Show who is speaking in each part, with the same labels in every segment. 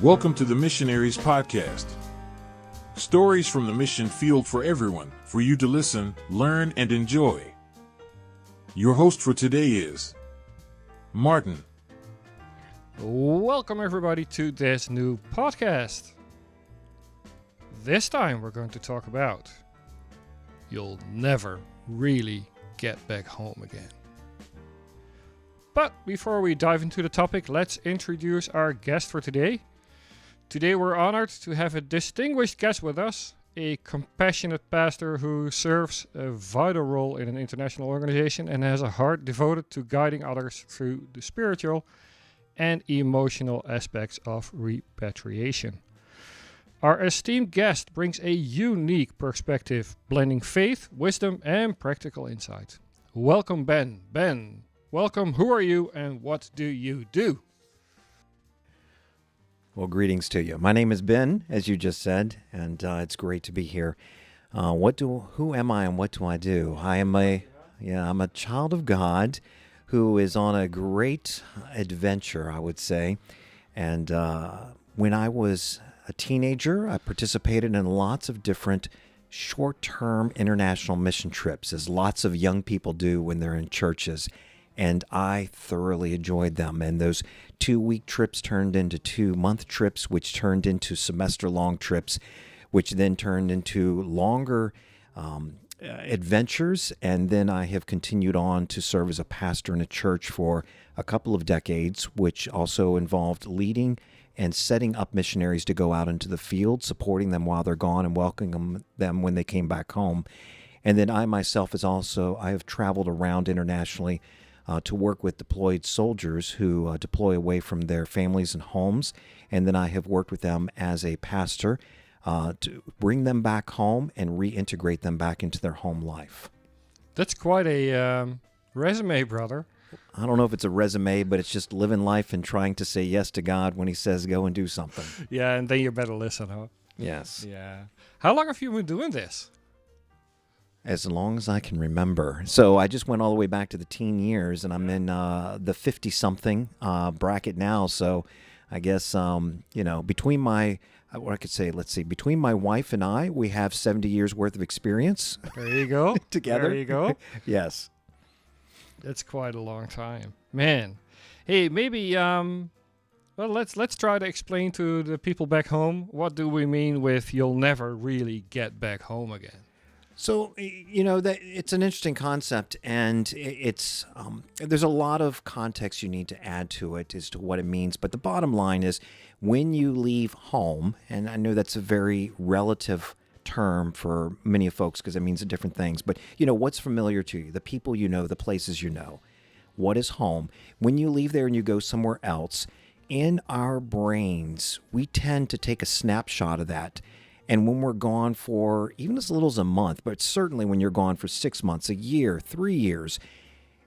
Speaker 1: Welcome to the Missionaries Podcast. Stories from the mission field for everyone, for you to listen, learn, and enjoy. Your host for today is Martin.
Speaker 2: Welcome everybody to this new podcast. This time we're going to talk about you'll never really get back home again. But before we dive into the topic, let's introduce our guest for today. Today we're honored to have a distinguished guest with us, a compassionate pastor who serves a vital role in an international organization and has a heart devoted to guiding others through the spiritual and emotional aspects of repatriation. Our esteemed guest brings a unique perspective, blending faith, wisdom, and practical insight. Welcome, Ben. Ben, welcome. Who are you and what do you do?
Speaker 3: Well, greetings to you. My name is Ben, as you just said, and it's great to be here. Who am I and what do I do? I'm a child of God who is on a great adventure, I would say. And when I was a teenager, I participated in lots of different short-term international mission trips, as lots of young people do when they're in churches. And I thoroughly enjoyed them. And those 2-week trips turned into 2-month trips, which turned into semester-long trips, which then turned into longer adventures. And then I have continued on to serve as a pastor in a church for a couple of decades, which also involved leading and setting up missionaries to go out into the field, supporting them while they're gone and welcoming them when they came back home. And then I myself I have traveled around internationally to work with deployed soldiers who deploy away from their families and homes. And then I have worked with them as a pastor to bring them back home and reintegrate them back into their home life.
Speaker 2: That's quite a resume, brother.
Speaker 3: I don't know if it's a resume, but it's just living life and trying to say yes to God when he says go and do something.
Speaker 2: Yeah, and then you better listen, huh?
Speaker 3: Yes.
Speaker 2: Yeah. How long have you been doing this?
Speaker 3: As long as I can remember. So I just went all the way back to the teen years, and I'm in the 50-something bracket now. So I guess, between between my wife and I, we have 70 years worth of experience.
Speaker 2: There you go.
Speaker 3: Together.
Speaker 2: There you go.
Speaker 3: Yes.
Speaker 2: That's quite a long time. Man. Hey, maybe, let's try to explain to the people back home, what do we mean with you'll never really get back home again?
Speaker 3: So, that it's an interesting concept, and it's there's a lot of context you need to add to it as to what it means. But the bottom line is when you leave home, and I know that's a very relative term for many of folks because it means different things. But, what's familiar to you, the people you know, the places you know. What is home? When you leave there and you go somewhere else, in our brains, we tend to take a snapshot of that. And when we're gone for even as little as a month, but certainly when you're gone for 6 months, a year, 3 years,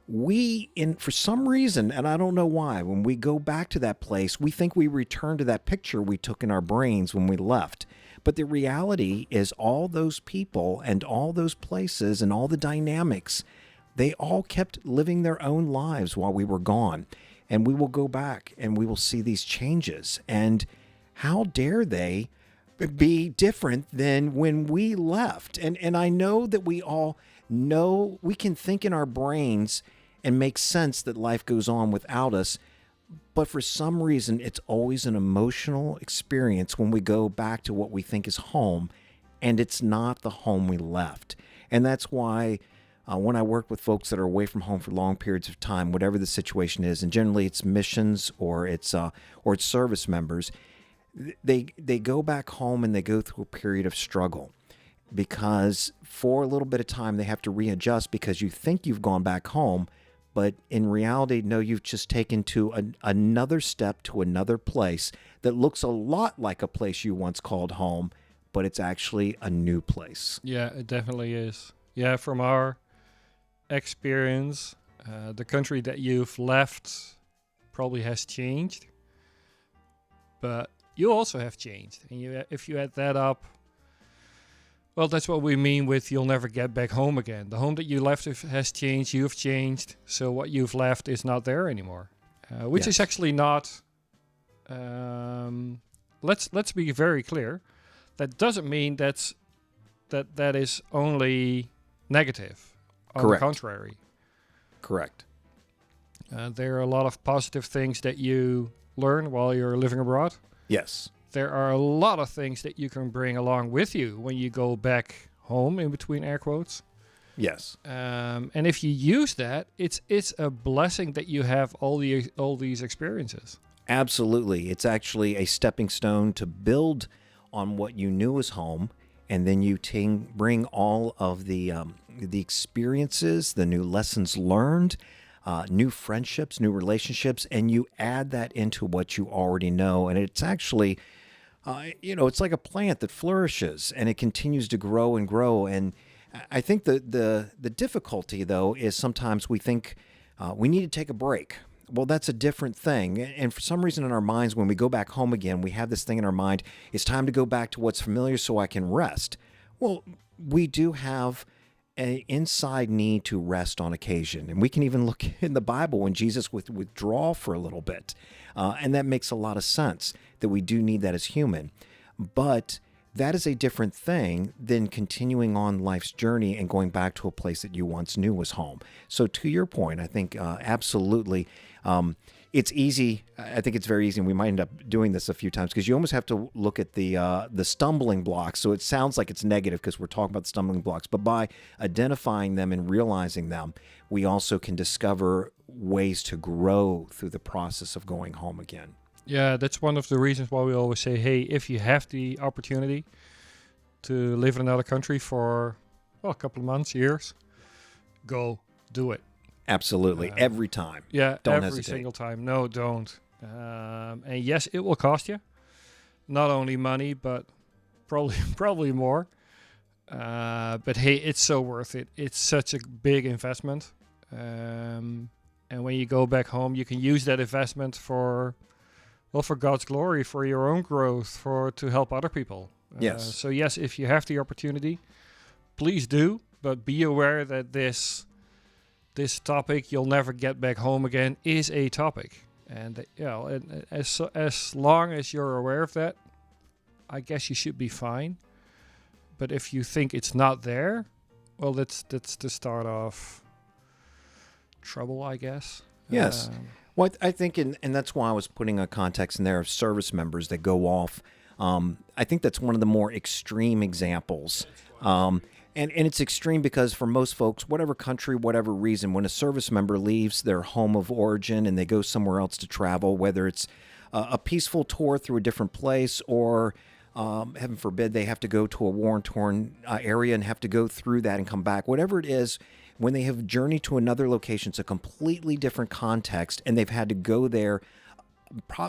Speaker 3: for some reason, and I don't know why, when we go back to that place, we think we return to that picture we took in our brains when we left. But the reality is all those people and all those places and all the dynamics, they all kept living their own lives while we were gone. And we will go back and we will see these changes. And how dare they be different than when we left? And I know that we all know, we can think in our brains and make sense that life goes on without us, but for some reason it's always an emotional experience when we go back to what we think is home, and it's not the home we left. And that's why when I work with folks that are away from home for long periods of time, whatever the situation is, and generally it's missions or it's service members, they go back home and they go through a period of struggle because for a little bit of time they have to readjust because you think you've gone back home, but in reality, no, you've just taken to another step to another place that looks a lot like a place you once called home, but it's actually a new place.
Speaker 2: Yeah, it definitely is. Yeah, from our experience, the country that you've left probably has changed, but you also have changed. And if you add that up, well, that's what we mean with you'll never get back home again. The home that you left has changed, you've changed, so what you've left is not there anymore. Which is actually not let's be very clear. That doesn't mean that is only negative. On
Speaker 3: Correct.
Speaker 2: the contrary,
Speaker 3: Correct.
Speaker 2: there are a lot of positive things that you learn while you're living abroad.
Speaker 3: Yes.
Speaker 2: There are a lot of things that you can bring along with you when you go back home, in between air quotes.
Speaker 3: Yes.
Speaker 2: And if you use that, it's a blessing that you have all these experiences.
Speaker 3: Absolutely. It's actually a stepping stone to build on what you knew as home, and then you bring all of the experiences, the new lessons learned, new friendships, new relationships, and you add that into what you already know. And it's actually, it's like a plant that flourishes and it continues to grow and grow. And I think the difficulty, though, is sometimes we think we need to take a break. Well, that's a different thing. And for some reason in our minds, when we go back home again, we have this thing in our mind, it's time to go back to what's familiar so I can rest. Well, we do have an inside need to rest on occasion. And we can even look in the Bible when Jesus would withdraw for a little bit. And that makes a lot of sense that we do need that as human. But that is a different thing than continuing on life's journey and going back to a place that you once knew was home. So to your point, I think absolutely it's easy. I think it's very easy, and we might end up doing this a few times because you almost have to look at the stumbling blocks. So it sounds like it's negative because we're talking about the stumbling blocks, but by identifying them and realizing them, we also can discover ways to grow through the process of going home again.
Speaker 2: Yeah, that's one of the reasons why we always say, hey, if you have the opportunity to live in another country for a couple of months, years, go do it.
Speaker 3: Absolutely. Every time.
Speaker 2: Yeah,
Speaker 3: Don't
Speaker 2: every
Speaker 3: hesitate.
Speaker 2: single time. No, don't. And yes, it will cost you. Not only money, but probably more. But hey, it's so worth it. It's such a big investment. And when you go back home, you can use that investment for God's glory, for your own growth, to help other people.
Speaker 3: Yes.
Speaker 2: So yes, if you have the opportunity, please do. But be aware that this topic, you'll never get back home again, is a topic. And and as long as you're aware of that, I guess you should be fine. But if you think it's not there, well, that's the start of trouble, I guess.
Speaker 3: Yes. Well, I think, and that's why I was putting a context in there of service members that go off. I think that's one of the more extreme examples. And it's extreme because for most folks, whatever country, whatever reason, when a service member leaves their home of origin and they go somewhere else to travel, whether it's a peaceful tour through a different place or, heaven forbid, they have to go to a war-torn area and have to go through that and come back, whatever it is, when they have journeyed to another location, it's a completely different context, and they've had to go there,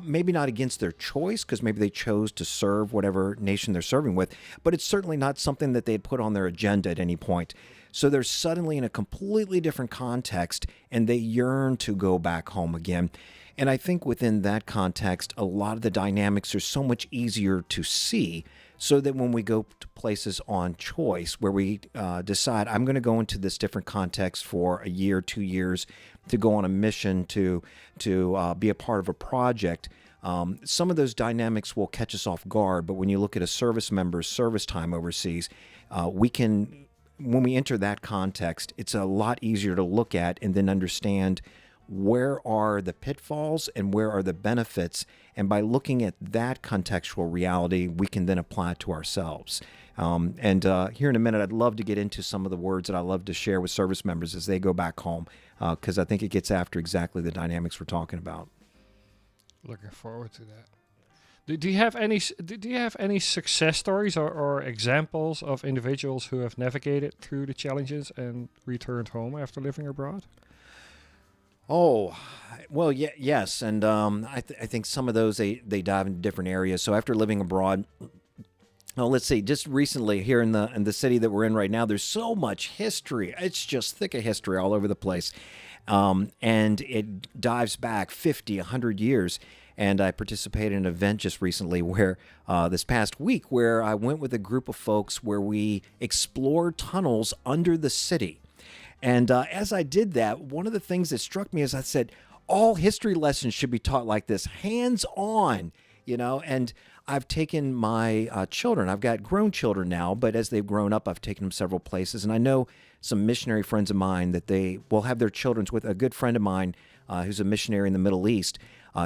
Speaker 3: maybe not against their choice, because maybe they chose to serve whatever nation they're serving with, but it's certainly not something that they had put on their agenda at any point. So they're suddenly in a completely different context, and they yearn to go back home again. And I think within that context, a lot of the dynamics are so much easier to see, so that when we go to places on choice where we decide, I'm going to go into this different context for a year, 2 years, to go on a mission, to be a part of a project, some of those dynamics will catch us off guard. But when you look at a service member's service time overseas, when we enter that context, it's a lot easier to look at and then understand where are the pitfalls and where are the benefits. And by looking at that contextual reality, we can then apply it to ourselves. And here in a minute, I'd love to get into some of the words that I love to share with service members as they go back home, because I think it gets after exactly the dynamics we're talking about.
Speaker 2: Looking forward to that. Do you have any success stories or examples of individuals who have navigated through the challenges and returned home after living abroad?
Speaker 3: Oh, well, yes. And I think some of those, they dive into different areas. So after living abroad, let's see, just recently here in the city that we're in right now, there's so much history. It's just thick of history all over the place. And it dives back 50, 100 years. And I participated in an event just recently where this past week where I went with a group of folks where we explored tunnels under the city. And as I did that, one of the things that struck me is I said, all history lessons should be taught like this, hands-on, and I've taken my children. I've got grown children now, but as they've grown up, I've taken them several places. And I know some missionary friends of mine that they will have their children with. A good friend of mine who's a missionary in the Middle East,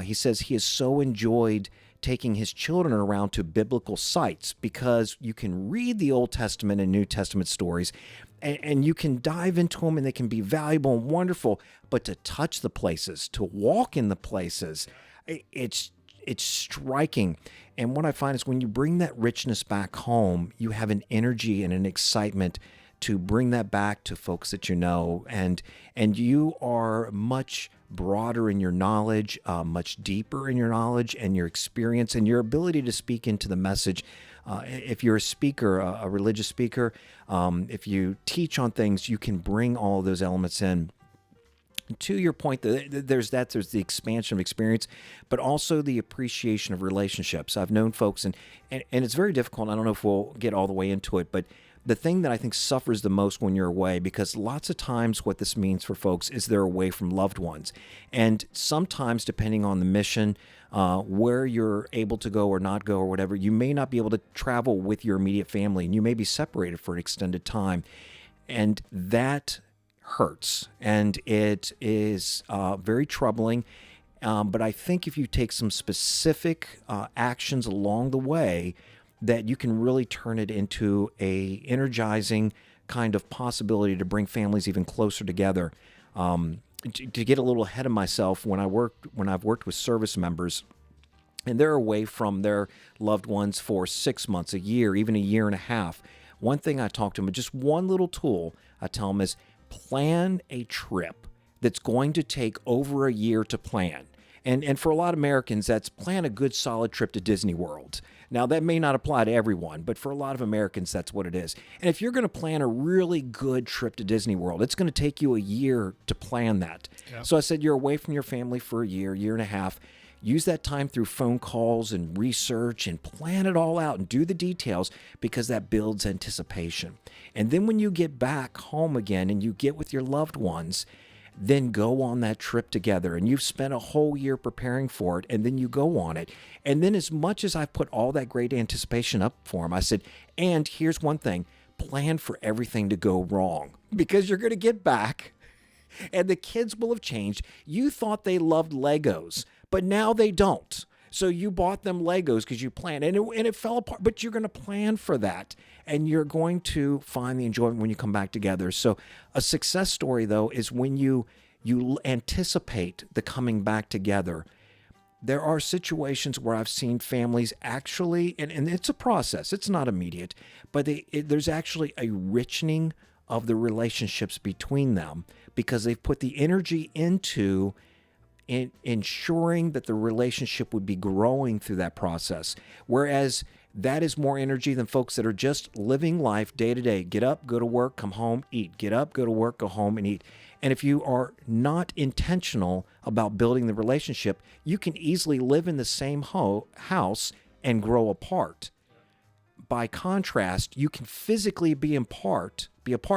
Speaker 3: he says he has so enjoyed taking his children around to biblical sites because you can read the Old Testament and New Testament stories and you can dive into them and they can be valuable and wonderful, but to touch the places, to walk in the places, it's striking. And what I find is when you bring that richness back home, you have an energy and an excitement to bring that back to folks that you know, and you are much broader in your knowledge, much deeper in your knowledge and your experience and your ability to speak into the message. If you're a speaker, a religious speaker, if you teach on things, you can bring all of those elements in. To your point, there's the expansion of experience, but also the appreciation of relationships. I've known folks, and it's very difficult. I don't know if we'll get all the way into it, but the thing that I think suffers the most when you're away, because lots of times what this means for folks is they're away from loved ones. And sometimes, depending on the mission, where you're able to go or not go or whatever, you may not be able to travel with your immediate family, and you may be separated for an extended time. And that hurts, and it is very troubling. But I think if you take some specific actions along the way, that you can really turn it into a energizing kind of possibility to bring families even closer together. To get a little ahead of myself, when I've worked with service members, and they're away from their loved ones for 6 months, a year, even a year and a half, one thing I talk to them, just one little tool I tell them is plan a trip that's going to take over a year to plan. And for a lot of Americans, that's plan a good solid trip to Disney World. Now, that may not apply to everyone, but for a lot of Americans, that's what it is. And if you're going to plan a really good trip to Disney World, it's going to take you a year to plan that. Yep. So I said, you're away from your family for a year and a half. Use that time through phone calls and research and plan it all out and do the details, because that builds anticipation. And then when you get back home again and you get with your loved ones, then go on that trip together, and you've spent a whole year preparing for it, and then you go on it. And then, as much as I've put all that great anticipation up for them, I said, and here's one thing, plan for everything to go wrong, because you're going to get back and the kids will have changed. You thought they loved Legos, but now they don't. So you bought them Legos because you planned, and it fell apart, but you're going to plan for that, and you're going to find the enjoyment when you come back together. So a success story, though, is when you anticipate the coming back together. There are situations where I've seen families actually, and it's a process, it's not immediate, but there's actually a richening of the relationships between them, because they've put the energy into ensuring that the relationship would be growing through that process. Whereas that is more energy than folks that are just living life day to day. Get up, go to work, come home, eat. Get up, go to work, go home, and eat. And if you are not intentional about building the relationship, you can easily live in the same house and grow apart. By contrast, you can physically be apart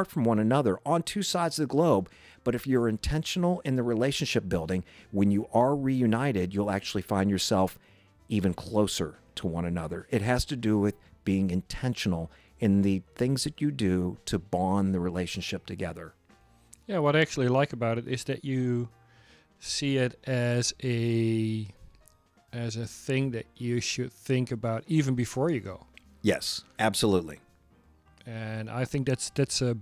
Speaker 3: from one another on two sides of the globe. But if you're intentional in the relationship building, when you are reunited, you'll actually find yourself even closer to one another. It has to do with being intentional in the things that you do to bond the relationship together.
Speaker 2: Yeah, what I actually like about it is that you see it as a thing that you should think about even before you go.
Speaker 3: Yes, absolutely.
Speaker 2: And I think that's a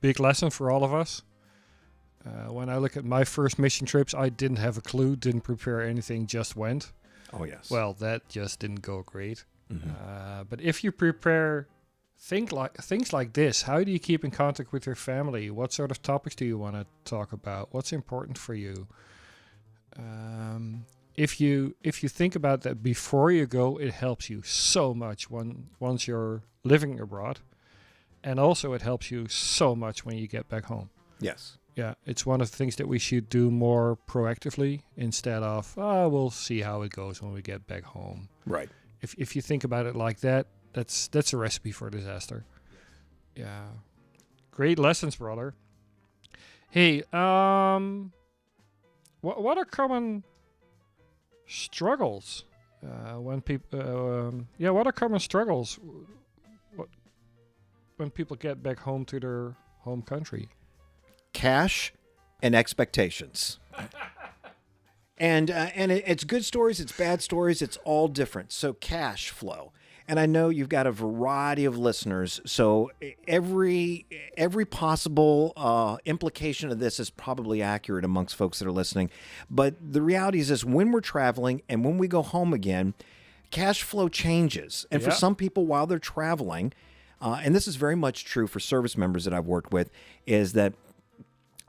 Speaker 2: big lesson for all of us. When I look at my first mission trips, I didn't have a clue, didn't prepare anything, just went.
Speaker 3: Oh, yes.
Speaker 2: Well, that just didn't go great.
Speaker 3: Mm-hmm.
Speaker 2: But if you prepare things like this, how do you keep in contact with your family? What sort of topics do you want to talk about? What's important for you? If you think about that before you go, it helps you so much once you're living abroad. And also it helps you so much when you get back home.
Speaker 3: Yes.
Speaker 2: Yeah, it's one of the things that we should do more proactively instead of, we'll see how it goes when we get back home.
Speaker 3: Right.
Speaker 2: If you think about it like that, that's a recipe for disaster. Yeah. Great lessons, brother. Hey, what are common struggles when people, what are common struggles what, when people get back home to their home country?
Speaker 3: Cash and expectations. And it's good stories, it's bad stories, it's all different. So cash flow. And I know you've got a variety of listeners, so every possible implication of this is probably accurate amongst folks that are listening. But the reality is when we're traveling and when we go home again, cash flow changes. And for
Speaker 2: Yeah.
Speaker 3: some people, while they're traveling, and this is very much true for service members that I've worked with, is that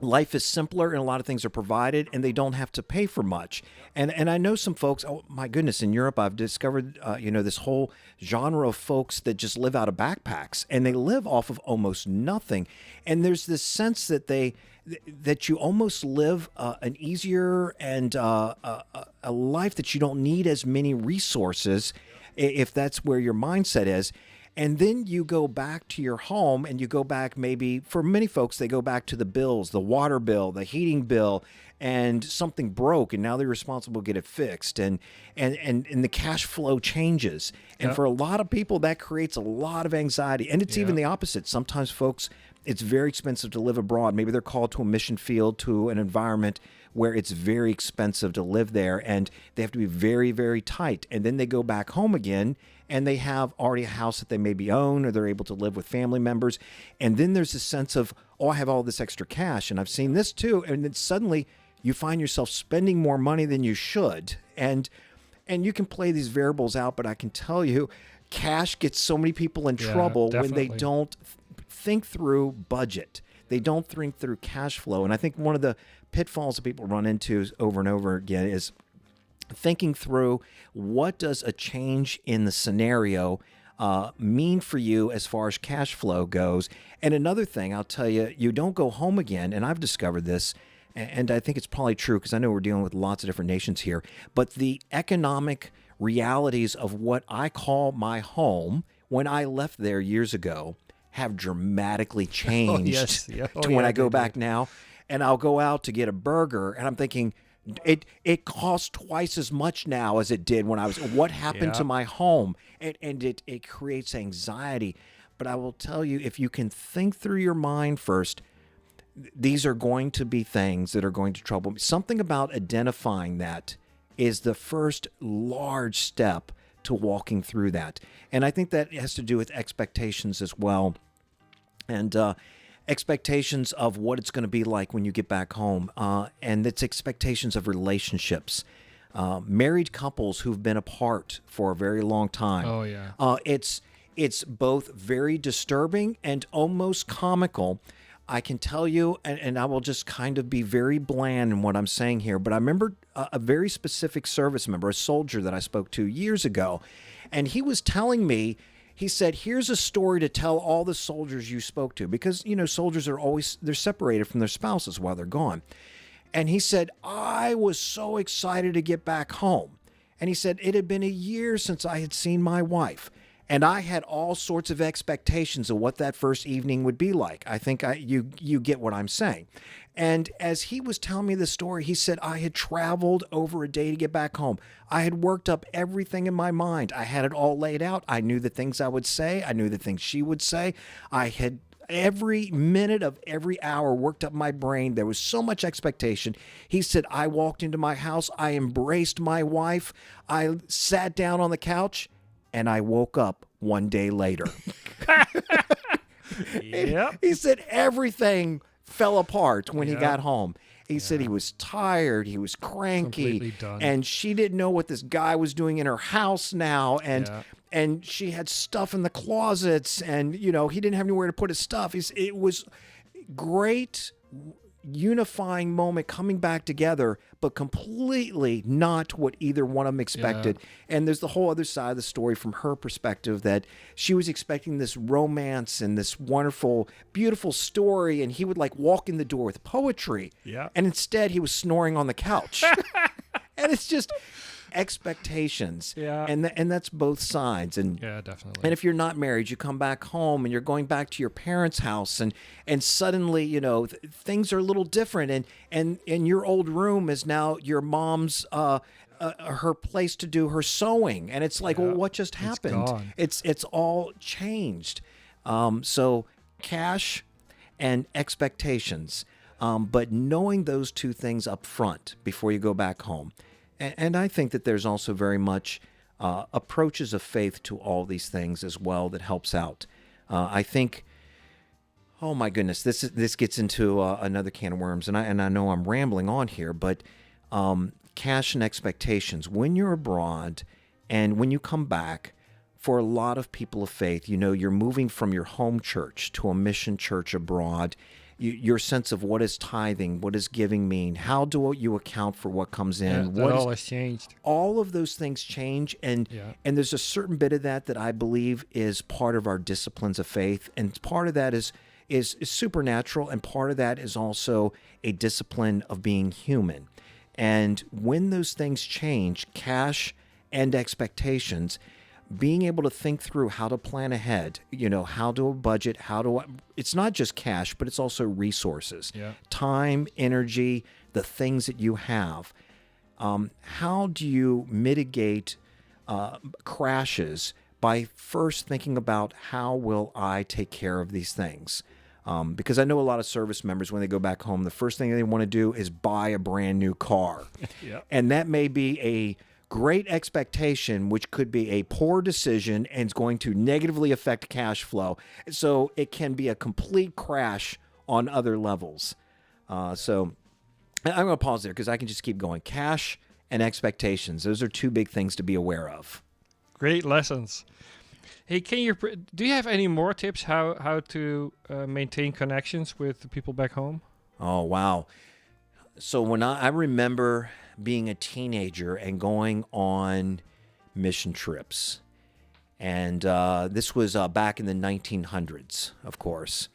Speaker 3: life is simpler and a lot of things are provided and they don't have to pay for much. And I know some folks, oh my goodness, in Europe, I've discovered, this whole genre of folks that just live out of backpacks and they live off of almost nothing. And there's this sense that you almost live an easier and a life that you don't need as many resources if that's where your mindset is. And then you go back to your home and you go back, maybe for many folks, they go back to the bills, the water bill, the heating bill, and something broke and now they're responsible to get it fixed. And the cash flow changes. And
Speaker 2: Yeah.
Speaker 3: for a lot of people, that creates a lot of anxiety. And it's even the opposite. Sometimes folks, it's very expensive to live abroad. Maybe they're called to a mission field, to an environment where it's very expensive to live there and they have to be very, very tight. And then they go back home again and they have already a house that they maybe own or they're able to live with family members. And then there's this sense of, oh, I have all this extra cash. And I've seen this too. And then suddenly you find yourself spending more money than you should. And you can play these variables out, but I can tell you, cash gets so many people in
Speaker 2: Yeah,
Speaker 3: trouble when they
Speaker 2: definitely.
Speaker 3: don't think through budget. They don't think through cash flow. And I think one of the pitfalls that people run into over and over again is thinking through, what does a change in the scenario mean for you as far as cash flow goes. And another thing, I'll tell you, you don't go home again, and I've discovered this, and I think it's probably true because I know we're dealing with lots of different nations here, but the economic realities of what I call my home when I left there years ago have dramatically changed
Speaker 2: yes. Yeah. Oh,
Speaker 3: to when
Speaker 2: yeah,
Speaker 3: I go
Speaker 2: they do.
Speaker 3: back now. And I'll go out to get a burger, and I'm thinking, it costs twice as much now as it did when I was. What happened to
Speaker 2: Yeah.
Speaker 3: my home? And it creates anxiety. But I will tell you, if you can think through your mind first, these are going to be things that are going to trouble me. Something about identifying that is the first large step to walking through that. And I think that has to do with expectations as well. And expectations of what it's going to be like when you get back home. And it's expectations of relationships. Married couples who've been apart for a very long time.
Speaker 2: Oh, yeah.
Speaker 3: It's both very disturbing and almost comical. I can tell you, and I will just kind of be very bland in what I'm saying here, but I remember a very specific service member, a soldier that I spoke to years ago, and he was telling me, he said, here's a story to tell all the soldiers you spoke to, because, soldiers are always, they're separated from their spouses while they're gone. And he said, I was so excited to get back home. And he said, it had been a year since I had seen my wife. And I had all sorts of expectations of what that first evening would be like. I think you get what I'm saying. And as he was telling me the story, he said, I had traveled over a day to get back home. I had worked up everything in my mind. I had it all laid out. I knew the things I would say. I knew the things she would say. I had every minute of every hour worked up my brain. There was so much expectation. He said, I walked into my house. I embraced my wife. I sat down on the couch. And I woke up one day later.
Speaker 2: Yeah.
Speaker 3: He said everything fell apart when he
Speaker 2: Yeah.
Speaker 3: got home. He said he was tired, he was cranky,
Speaker 2: Completely done.
Speaker 3: and she didn't know what this guy was doing in her house now, and
Speaker 2: Yeah.
Speaker 3: and she had stuff in the closets, and he didn't have anywhere to put his stuff. It was great unifying moment coming back together, but completely not what either one of them expected. And there's the whole other side of the story from her perspective, that she was expecting this romance and this wonderful, beautiful story, and he would walk in the door with poetry.
Speaker 2: Yeah.
Speaker 3: And instead he was snoring on the couch. And it's just expectations.
Speaker 2: Yeah.
Speaker 3: And that's both sides. And
Speaker 2: Yeah, definitely.
Speaker 3: and if you're not married, you come back home and you're going back to your parents' house, and suddenly, things are a little different, and your old room is now your mom's her place to do her sewing, and it's like, well, what just happened?
Speaker 2: gone.
Speaker 3: It's all changed. So cash and expectations, but knowing those two things up front before you go back home. And I think that there's also very much approaches of faith to all these things as well that helps out. I think, oh my goodness, this gets into another can of worms, and I know I'm rambling on here, but cash and expectations. When you're abroad and when you come back, for a lot of people of faith, you're moving from your home church to a mission church abroad. Your sense of what is tithing, what does giving mean, how do you account for what comes in?
Speaker 2: That all has changed.
Speaker 3: All of those things change, and there's a certain bit of that I believe is part of our disciplines of faith, and part of that is supernatural, and part of that is also a discipline of being human. And when those things change, cash and expectations, being able to think through how to plan ahead, how to budget, it's not just cash, but it's also resources, time, energy, the things that you have. How do you mitigate crashes by first thinking about how will I take care of these things? Because I know a lot of service members, when they go back home, the first thing they want to do is buy a brand new car. And that may be a great expectation, which could be a poor decision and is going to negatively affect cash flow. So it can be a complete crash on other levels. So I'm going to pause there because I can just keep going. Cash and expectations. Those are two big things to be aware of.
Speaker 2: Great lessons. Hey, do you have any more tips how to maintain connections with the people back home?
Speaker 3: Oh, wow. So when I remember being a teenager and going on mission trips, and this was back in the 1900s, of course,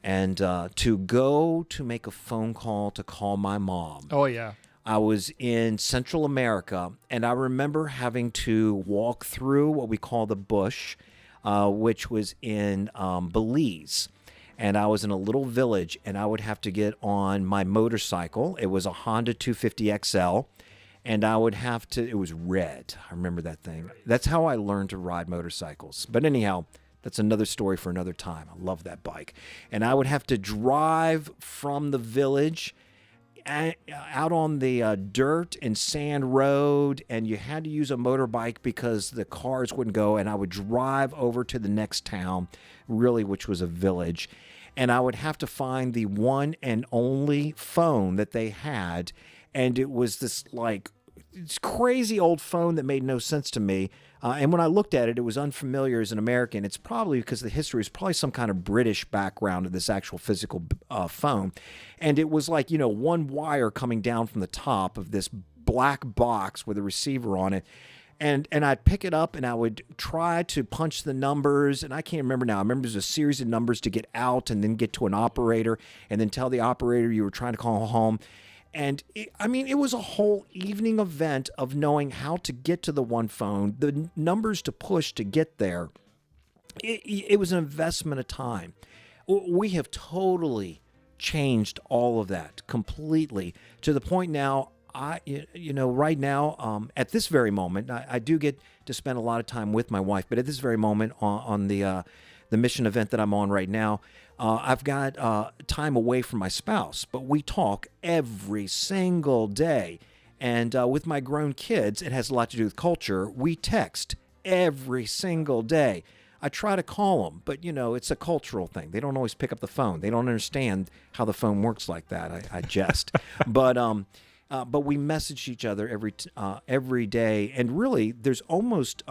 Speaker 3: and to go to make a phone call to call my mom.
Speaker 2: Oh, yeah.
Speaker 3: I was in Central America, and I remember having to walk through what we call the bush, which was in Belize. And I was in a little village, and I would have to get on my motorcycle. It was a Honda 250 XL, and I would have to, it was red. I remember that thing. That's how I learned to ride motorcycles. But anyhow, that's another story for another time. I love that bike. And I would have to drive from the village out on the dirt and sand road, and you had to use a motorbike because the cars wouldn't go, and I would drive over to the next town, really, which was a village, and I would have to find the one and only phone that they had, and it was this crazy old phone that made no sense to me. And when I looked at it, it was unfamiliar as an American. It's probably because the history is probably some kind of British background of this actual physical phone. And it was like, one wire coming down from the top of this black box with a receiver on it. And I'd pick it up and I would try to punch the numbers. And I can't remember now. I remember there's a series of numbers to get out and then get to an operator and then tell the operator you were trying to call home. And it was a whole evening event of knowing how to get to the one phone, the numbers to push to get there. It was an investment of time. We have totally changed all of that completely to the point now, right now, at this very moment, I do get to spend a lot of time with my wife, but at this very moment on the mission event that I'm on right now, I've got time away from my spouse, but we talk every single day. And with my grown kids, it has a lot to do with culture. We text every single day. I try to call them, but, it's a cultural thing. They don't always pick up the phone. They don't understand how the phone works like that. I jest. But we message each other every day. And really, there's almost...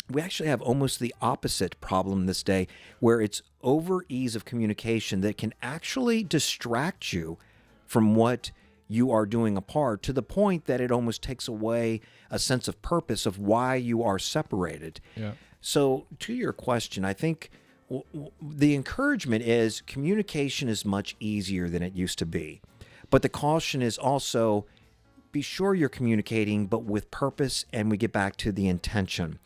Speaker 3: we actually have almost the opposite problem this day, where it's over ease of communication that can actually distract you from what you are doing apart, to the point that it almost takes away a sense of purpose of why you are separated.
Speaker 2: Yeah.
Speaker 3: So to your question, I think the encouragement is communication is much easier than it used to be. But the caution is also be sure you're communicating, but with purpose, and we get back to the intention.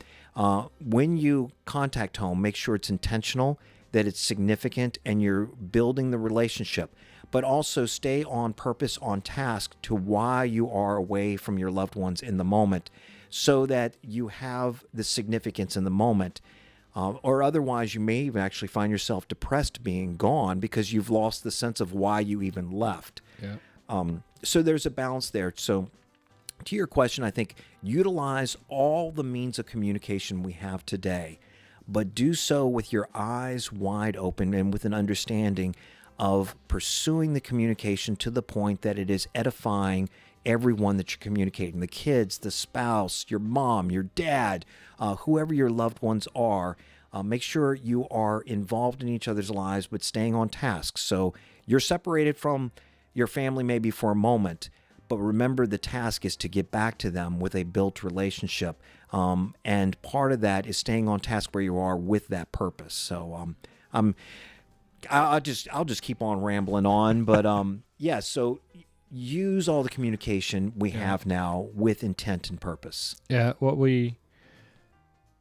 Speaker 3: When you contact home, make sure it's intentional, that it's significant, and you're building the relationship. but also stay on purpose, on task to why you are away from your loved ones in the moment, so that you have the significance in the moment. Or otherwise, you may even actually find yourself depressed being gone because you've lost the sense of why you even left.
Speaker 2: Yeah.
Speaker 3: So there's a balance there. So to your question, I think utilize all the means of communication we have today, but do so with your eyes wide open and with an understanding of pursuing the communication to the point that it is edifying everyone that you're communicating, the kids, the spouse, your mom, your dad, whoever your loved ones are. Make sure you are involved in each other's lives, but staying on task. So you're separated from your family maybe for a moment, but remember the task is to get back to them with a built relationship. And part of that is staying on task where you are with that purpose. So I'll just keep on rambling on, but yeah. So use all the communication we have now with intent and purpose.
Speaker 2: Yeah, when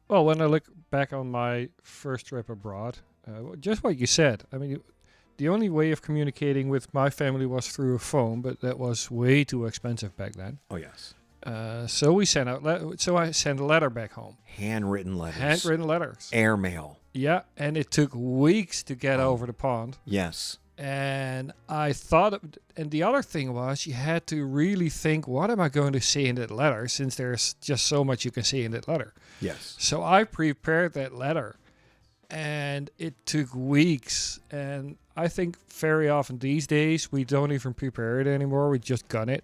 Speaker 2: I look back on my first trip abroad, just what you said. I mean, the only way of communicating with my family was through a phone, but that was way too expensive back then.
Speaker 3: Oh yes.
Speaker 2: So we sent out. So I sent a letter back home.
Speaker 3: Handwritten letters. Airmail.
Speaker 2: Yeah, and it took weeks to get over the pond.
Speaker 3: Yes.
Speaker 2: And I thought, and the other thing was, you had to really think, what am I going to say in that letter, since there's just so much you can say in that letter.
Speaker 3: Yes.
Speaker 2: So I prepared that letter, and it took weeks. And I think very often these days, we don't even prepare it anymore. We just gun it.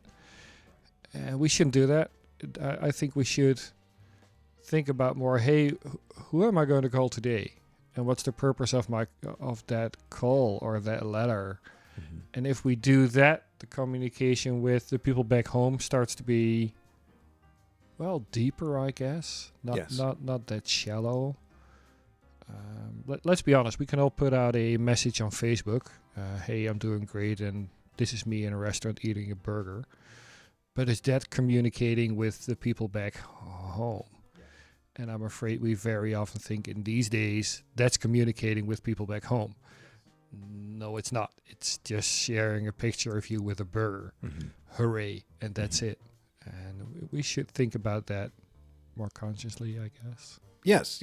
Speaker 2: And we shouldn't do that. I think we should think about more, hey, who am I going to call today? And what's the purpose of that call or that letter? Mm-hmm. And if we do that, the communication with the people back home starts to be, well, deeper, I guess. Not that shallow. Let's be honest. We can all put out a message on Facebook. Hey, I'm doing great, and this is me in a restaurant eating a burger. But is that communicating with the people back home? And I'm afraid we very often think in these days that's communicating with people back home. No, it's not. It's just sharing a picture of you with a burger. Mm-hmm. Hooray. And that's it. And we should think about that more consciously, I guess.
Speaker 3: Yes.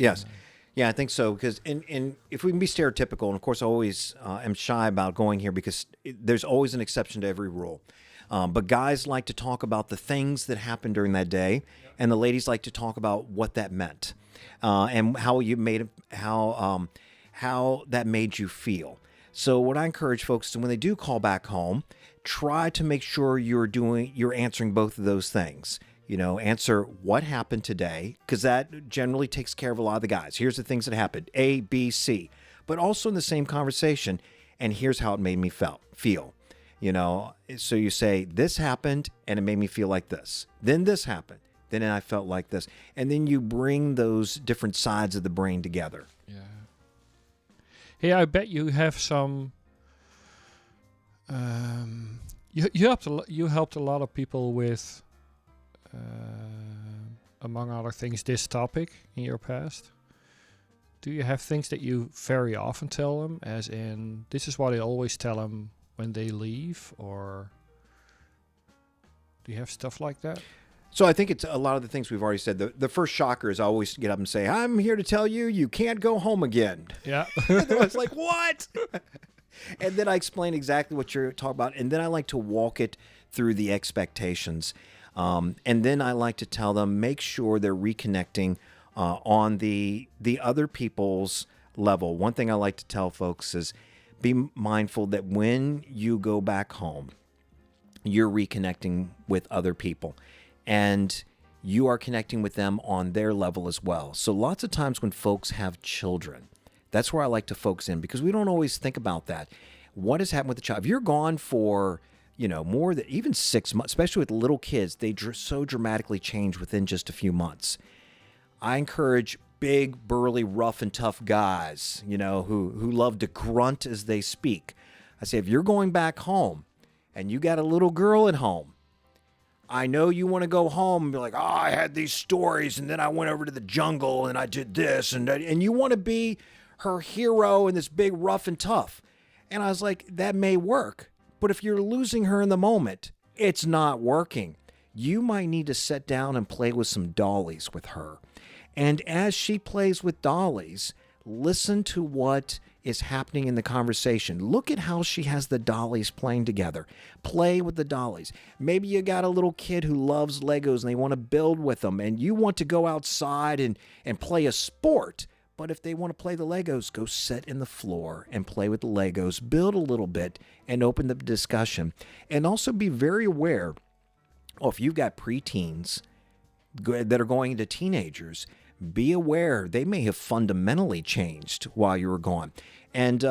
Speaker 3: Yeah, I think so. Because in if we can be stereotypical, and of course I always am shy about going here because there's always an exception to every rule. But guys like to talk about the things that happened during that day, and the ladies like to talk about what that meant, and how you made how that made you feel. So what I encourage folks is when they do call back home, try to make sure you're answering both of those things. You know, answer what happened today, because that generally takes care of a lot of the guys. Here's the things that happened, A, B, C, but also in the same conversation, and here's how it made me feel. You know, so you say, this happened and it made me feel like this. Then this happened. Then I felt like this. And then you bring those different sides of the brain together.
Speaker 2: Yeah. Hey, I bet you have some... You helped a lot of people with, among other things, this topic in your past. Do you have things that you very often tell them, as in, this is what I always tell them when they leave, or do you have stuff like that?
Speaker 3: So I think it's a lot of the things we've already said. The first shocker is I always get up and say, I'm here to tell you, you can't go home again.
Speaker 2: Yeah.
Speaker 3: And I was like, what? And then I explain exactly what you're talking about. And then I like to walk it through the expectations. And then I like to tell them, make sure they're reconnecting on the other people's level. One thing I like to tell folks is, be mindful that when you go back home, you're reconnecting with other people and you are connecting with them on their level as well. So lots of times when folks have children, that's where I like to focus in, because we don't always think about that. What has happened with the child? If you're gone for, more than even 6 months, especially with little kids, they so dramatically change within just a few months. I encourage big, burly, rough, and tough guys, who love to grunt as they speak. I say, if you're going back home and you got a little girl at home, I know you want to go home and be like, I had these stories, and then I went over to the jungle and I did this, and you want to be her hero and this big, rough and tough. And I was like, that may work, But if you're losing her in the moment, it's not working. You might need to sit down and play with some dollies with her. And as she plays with dollies, listen to what is happening in the conversation. Look at how she has the dollies playing together. Play with the dollies. Maybe you got a little kid who loves Legos and they want to build with them, and you want to go outside and play a sport. But if they want to play the Legos, go sit in the floor and play with the Legos, build a little bit, and open the discussion. And also be very aware, if you've got preteens that are going into teenagers, be aware they may have fundamentally changed while you were gone. And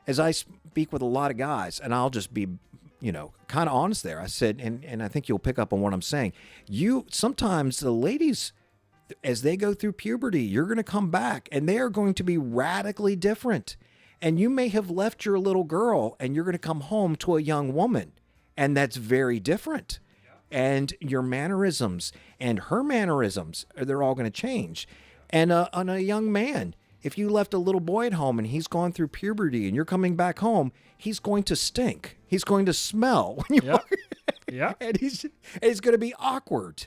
Speaker 3: as I speak with a lot of guys, and I'll just be, kind of honest there, I said, and I think you'll pick up on what I'm saying, sometimes the ladies, as they go through puberty, you're going to come back and they are going to be radically different. And you may have left your little girl and you're going to come home to a young woman, and that's very different. And your mannerisms and her mannerisms, they're all going to change. And on a young man, if you left a little boy at home and he's gone through puberty and you're coming back home, he's going to stink. He's going to smell when you
Speaker 2: Yeah.
Speaker 3: and he's going to be awkward.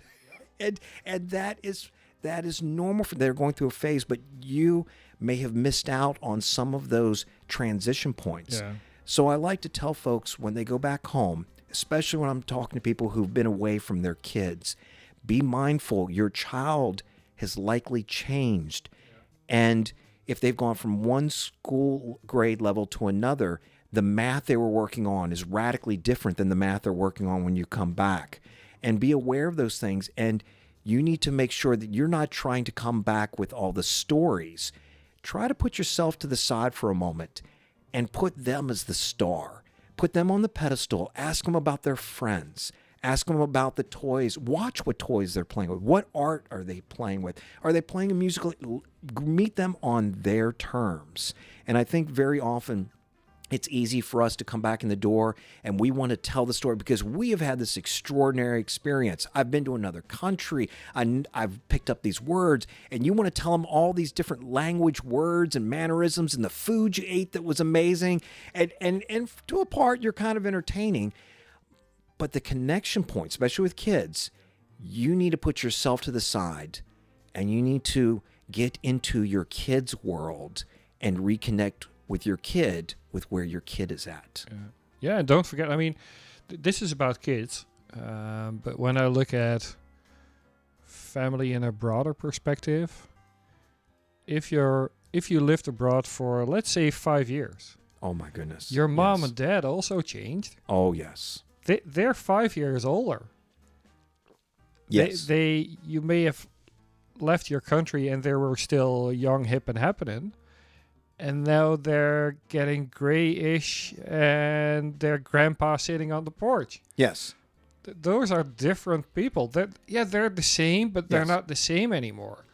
Speaker 3: And that is normal for they're going through a phase, but you may have missed out on some of those transition points.
Speaker 2: Yeah.
Speaker 3: So I like to tell folks when they go back home, especially when I'm talking to people who've been away from their kids, be mindful. Your child has likely changed. And if they've gone from one school grade level to another, the math they were working on is radically different than the math they're working on when you come back. And be aware of those things. And you need to make sure that you're not trying to come back with all the stories. Try to put yourself to the side for a moment and put them as the star. Put them on the pedestal. Ask them about their friends. Ask them about the toys. Watch what toys they're playing with. What art are they playing with? Are they playing a musical? Meet them on their terms. And I think very often it's easy for us to come back in the door and we want to tell the story because we have had this extraordinary experience. I've been to another country. I've picked up these words, and you want to tell them all these different language words and mannerisms and the food you ate that was amazing. And to a part, you're kind of entertaining. But the connection point, especially with kids, you need to put yourself to the side and you need to get into your kid's world and reconnect with your kid with where your kid is at.
Speaker 2: Yeah, and don't forget, this is about kids, but when I look at family in a broader perspective, if you lived abroad for, let's say, 5 years.
Speaker 3: Oh my goodness.
Speaker 2: Your mom
Speaker 3: Yes.
Speaker 2: and dad also changed.
Speaker 3: Oh yes.
Speaker 2: They're 5 years older.
Speaker 3: Yes.
Speaker 2: You may have left your country and they were still young, hip, and happening. And now they're getting grayish and their grandpa sitting on the porch.
Speaker 3: Yes.
Speaker 2: Those are different people. They're the same, but they're
Speaker 3: Yes.
Speaker 2: not the same anymore.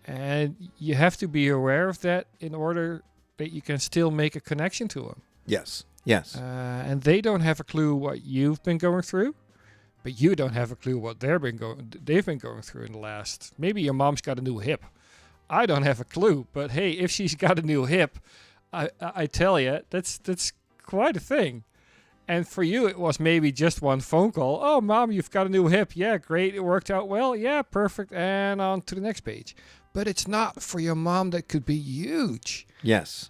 Speaker 2: And you have to be aware of that in order that you can still make a connection to them.
Speaker 3: Yes. Yes.
Speaker 2: And they don't have a clue what you've been going through, but you don't have a clue what they've been going through in the last. Maybe your mom's got a new hip. I don't have a clue, but hey, if she's got a new hip, I tell you, that's quite a thing. And for you, it was maybe just one phone call. Oh, Mom, you've got a new hip. Yeah, great. It worked out well. Yeah, perfect. And on to the next page. But it's not for your mom. That could be huge.
Speaker 3: Yes.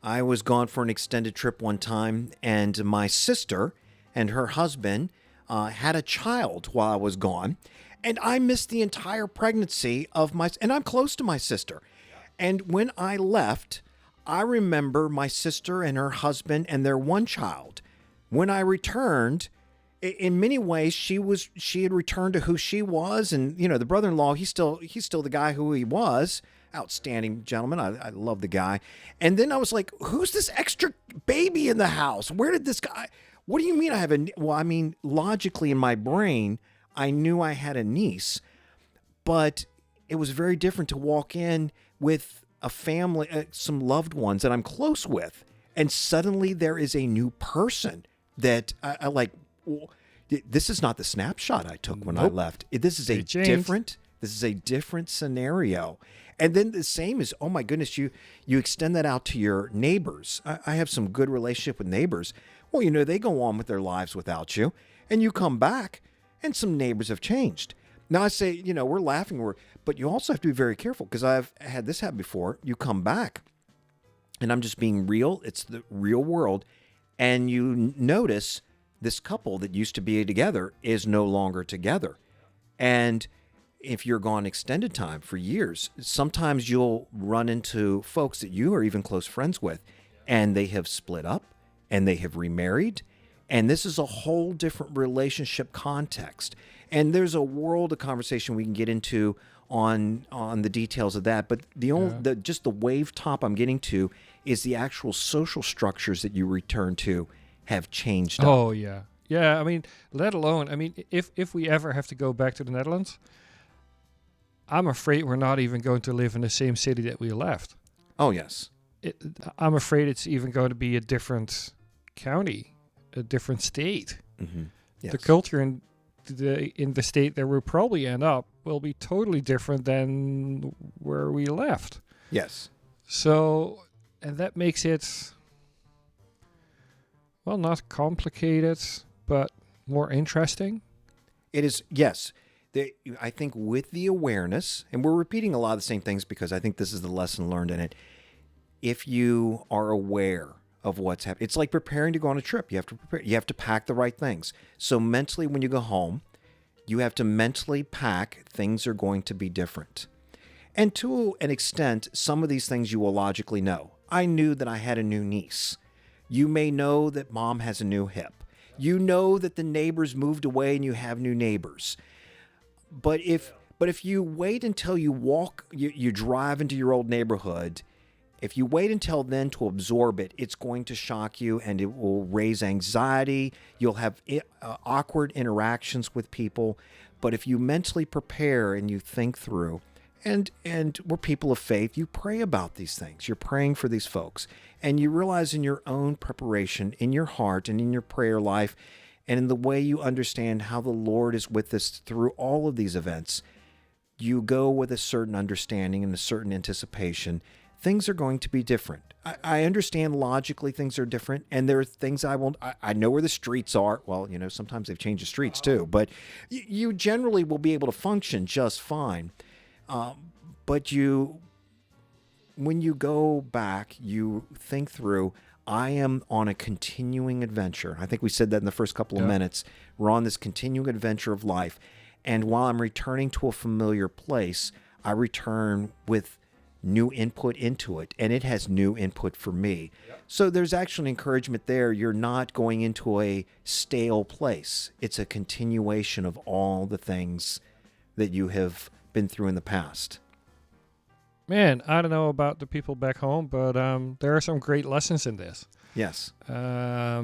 Speaker 3: I was gone for an extended trip one time, and my sister and her husband had a child while I was gone. And I missed the entire pregnancy of and I'm close to my sister. And when I left, I remember my sister and her husband and their one child. When I returned, in many ways, she had returned to who she was. And, the brother-in-law, he's still the guy who he was. Outstanding gentleman. I love the guy. And then I was like, who's this extra baby in the house? Where did this guy, what do you mean I have logically in my brain, I knew I had a niece, but it was very different to walk in with a family, some loved ones that I'm close with. And suddenly there is a new person that I like. This is not the snapshot I took when I left. This is a different scenario. And then the same is, oh my goodness, you extend that out to your neighbors. I have some good relationship with neighbors. Well, they go on with their lives without you, and you come back, and some neighbors have changed. Now I say, we're laughing, but you also have to be very careful, because I've had this happen before. You come back, and I'm just being real. It's the real world, and you notice this couple that used to be together is no longer together, and if you're gone extended time for years, sometimes you'll run into folks that you are even close friends with, and they have split up and they have remarried. And this is a whole different relationship context. And there's a world of conversation we can get into on the details of that. But just the wave top I'm getting to is the actual social structures that you return to have changed up.
Speaker 2: Oh, yeah. Yeah, let alone, if we ever have to go back to the Netherlands, I'm afraid we're not even going to live in the same city that we left.
Speaker 3: Oh, yes.
Speaker 2: I'm afraid it's even going to be a different county, a different state.
Speaker 3: Mm-hmm. Yes.
Speaker 2: The culture in the state that we'll probably end up will be totally different than where we left.
Speaker 3: Yes.
Speaker 2: So, and that makes it, well, not complicated, but more interesting.
Speaker 3: It is, yes. I think with the awareness, and we're repeating a lot of the same things because I think this is the lesson learned in it. If you are aware of what's happening, it's like preparing to go on a trip. You have to prepare. You have to pack the right things. So mentally, when you go home, you have to mentally pack. Things are going to be different. And to an extent, some of these things you will logically know. I knew that I had a new niece. You may know that mom has a new hip. You know that the neighbors moved away and you have new neighbors. But if you wait until you drive into your old neighborhood, if you wait until then to absorb it, it's going to shock you and it will raise anxiety. You'll have awkward interactions with people. But if you mentally prepare and you think through, and we're people of faith, you pray about these things. You're praying for these folks. And you realize in your own preparation, in your heart and in your prayer life, and in the way you understand how the Lord is with us through all of these events, you go with a certain understanding and a certain anticipation. Things are going to be different. I understand logically things are different, and there are things I know where the streets are. Well, sometimes they've changed the streets too, but you generally will be able to function just fine. But when you go back, you think through, I am on a continuing adventure. I think we said that in the first couple of minutes. We're on this continuing adventure of life. And while I'm returning to a familiar place, I return with new input into it, and it has new input for me. Yep. So there's actually encouragement there. You're not going into a stale place. It's a continuation of all the things that you have been through in the past.
Speaker 2: Man, I don't know about the people back home, but there are some great lessons in this.
Speaker 3: Yes.
Speaker 2: Yeah.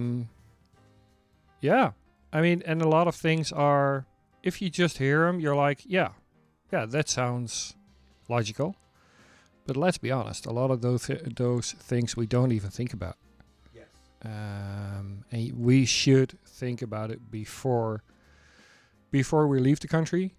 Speaker 2: And a lot of things are, if you just hear them, you're like, yeah, that sounds logical. But let's be honest, a lot of those things we don't even think about.
Speaker 3: Yes.
Speaker 2: And we should think about it before we leave the country.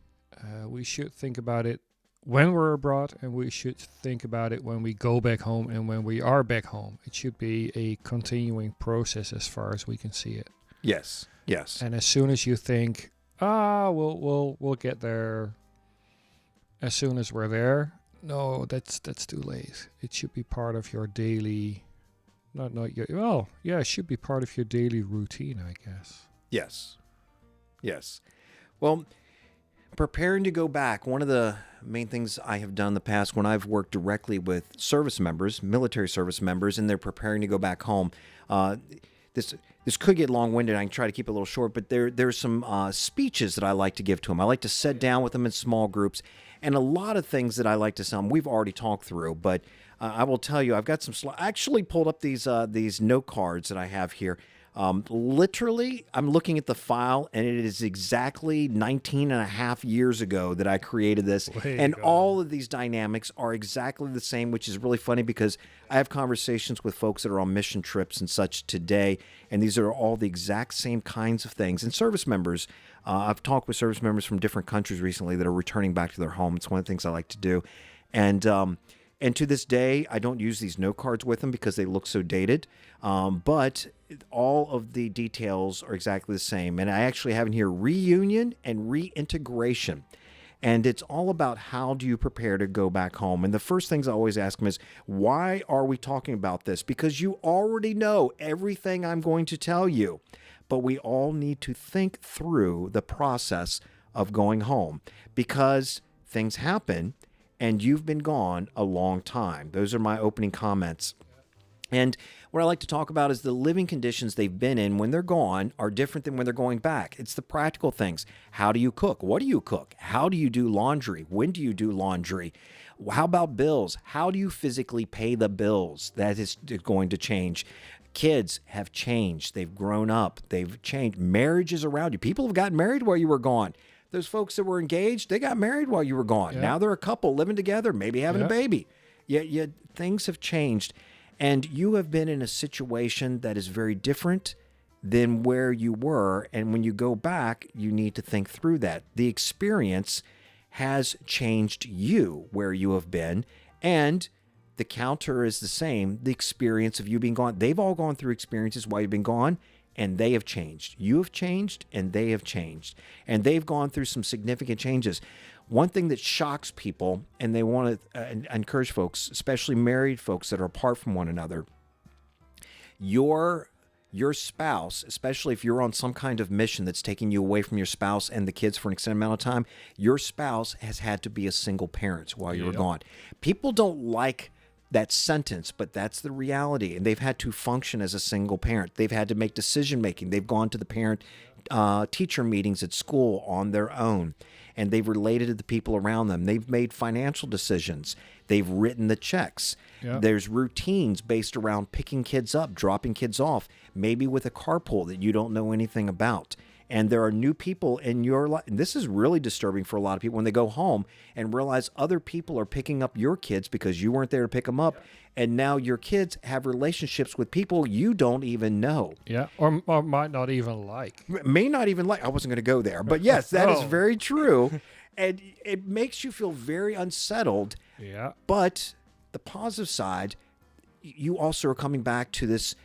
Speaker 2: We should think about it when we're abroad, and we should think about it when we go back home and when we are back home. It should be a continuing process as far as we can see it.
Speaker 3: Yes. Yes.
Speaker 2: And as soon as you think, we'll get there as soon as we're there, no, that's too late. It should be part of your daily, it should be part of your daily routine, I guess.
Speaker 3: Yes. Yes. Well, preparing to go back, one of the main things I have done in the past when I've worked directly with service members, military service members, and they're preparing to go back home, this could get long-winded. I can try to keep it a little short, but there's some speeches that I like to give to them. I like to sit down with them in small groups, and a lot of things that I like to tell them we've already talked through, but I will tell you, I've got I actually pulled up these note cards that I have here. Literally, I'm looking at the file, and it is exactly 19 and a half years ago that I created this. And all of these dynamics are exactly the same, which is really funny because I have conversations with folks that are on mission trips and such today, and these are all the exact same kinds of things. And service members, I've talked with service members from different countries recently that are returning back to their home. It's one of the things I like to do. And to this day, I don't use these note cards with them because they look so dated. But all of the details are exactly the same. And I actually have in here reunion and reintegration. And it's all about how do you prepare to go back home. And the first things I always ask them is, why are we talking about this? Because you already know everything I'm going to tell you. But we all need to think through the process of going home because things happen and you've been gone a long time. Those are my opening comments. And what I like to talk about is the living conditions they've been in when they're gone are different than when they're going back. It's the practical things. How do you cook? What do you cook? How do you do laundry? When do you do laundry? How about bills? How do you physically pay the bills? That is going to change. Kids have changed. They've grown up. They've changed. Marriage is around you. People have gotten married while you were gone. Those folks that were engaged, they got married while you were gone.
Speaker 2: Yeah.
Speaker 3: Now they're a couple living together, maybe having a baby. Yet things have changed. And you have been in a situation that is very different than where you were. And when you go back, you need to think through that. The experience has changed you where you have been. And the counter is the same, the experience of you being gone. They've all gone through experiences while you've been gone, and they have changed. You have changed, and they have changed. And they've gone through some significant changes. One thing that shocks people, and they want to encourage folks, especially married folks that are apart from one another, your spouse, especially if you're on some kind of mission that's taking you away from your spouse and the kids for an extended amount of time, your spouse has had to be a single parent while you were gone. People don't like that sentence, but that's the reality. And they've had to function as a single parent. They've had to make decision making. They've gone to the parent teacher meetings at school on their own, and they've related to the people around them. They've made financial decisions. They've written the checks.
Speaker 2: Yeah.
Speaker 3: There's routines based around picking kids up, dropping kids off, maybe with a carpool that you don't know anything about. And there are new people in your life. And this is really disturbing for a lot of people when they go home and realize other people are picking up your kids because you weren't there to pick them up. And now your kids have relationships with people you don't even know.
Speaker 2: Yeah, or might not even like.
Speaker 3: May not even like. I wasn't going to go there. But yes, that is
Speaker 2: Oh.
Speaker 3: very true. And it makes you feel very unsettled.
Speaker 2: Yeah.
Speaker 3: But the positive side, you also are coming back to this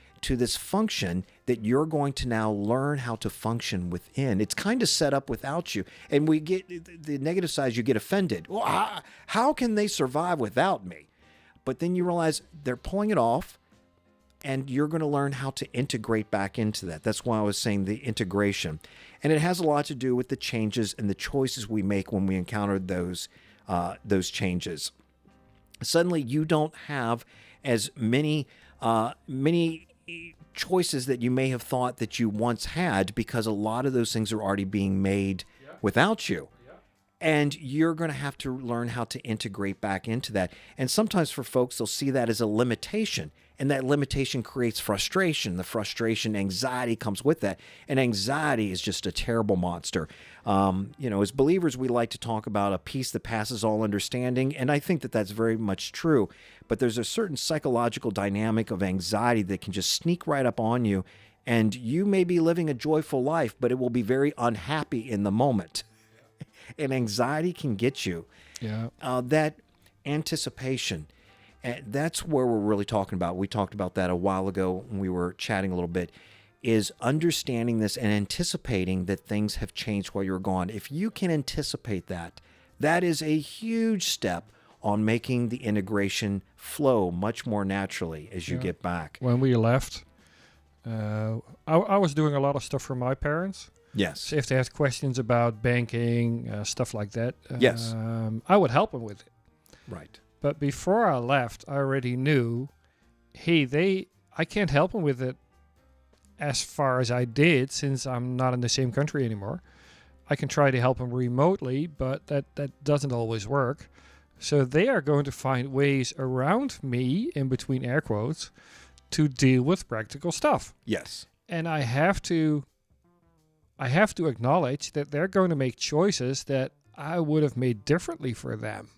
Speaker 3: function that you're going to now learn how to function within. It's kind of set up without you. And we get the negative side, you get offended. Well, how can they survive without me? But then you realize they're pulling it off, and you're going to learn how to integrate back into that. That's why I was saying the integration. And it has a lot to do with the changes and the choices we make when we encounter those changes. Suddenly, you don't have as many choices that you may have thought that you once had, because a lot of those things are already being made without you. And you're going to have to learn how to integrate back into that. And sometimes for folks, they'll see that as a limitation. And that limitation creates frustration. The frustration, anxiety comes with that. And anxiety is just a terrible monster. As believers, we like to talk about a peace that passes all understanding. And I think that that's very much true. But there's a certain psychological dynamic of anxiety that can just sneak right up on you. And you may be living a joyful life, but it will be very unhappy in the moment. And anxiety can get you.
Speaker 2: Yeah.
Speaker 3: That anticipation, that's where we're really talking about. We talked about that a while ago when we were chatting a little bit, is understanding this and anticipating that things have changed while you're gone. If you can anticipate that, that is a huge step on making the integration flow much more naturally as you get back.
Speaker 2: When we left, I was doing a lot of stuff for my parents.
Speaker 3: Yes.
Speaker 2: So if they had questions about banking, stuff like that,
Speaker 3: Yes.
Speaker 2: I would help them with it.
Speaker 3: Right.
Speaker 2: But before I left, I already knew, hey, I can't help them with it as far as I did, since I'm not in the same country anymore. I can try to help them remotely, but that doesn't always work. So they are going to find ways around me, in between air quotes, to deal with practical stuff.
Speaker 3: Yes.
Speaker 2: And I have to acknowledge that they're going to make choices that I would have made differently for them.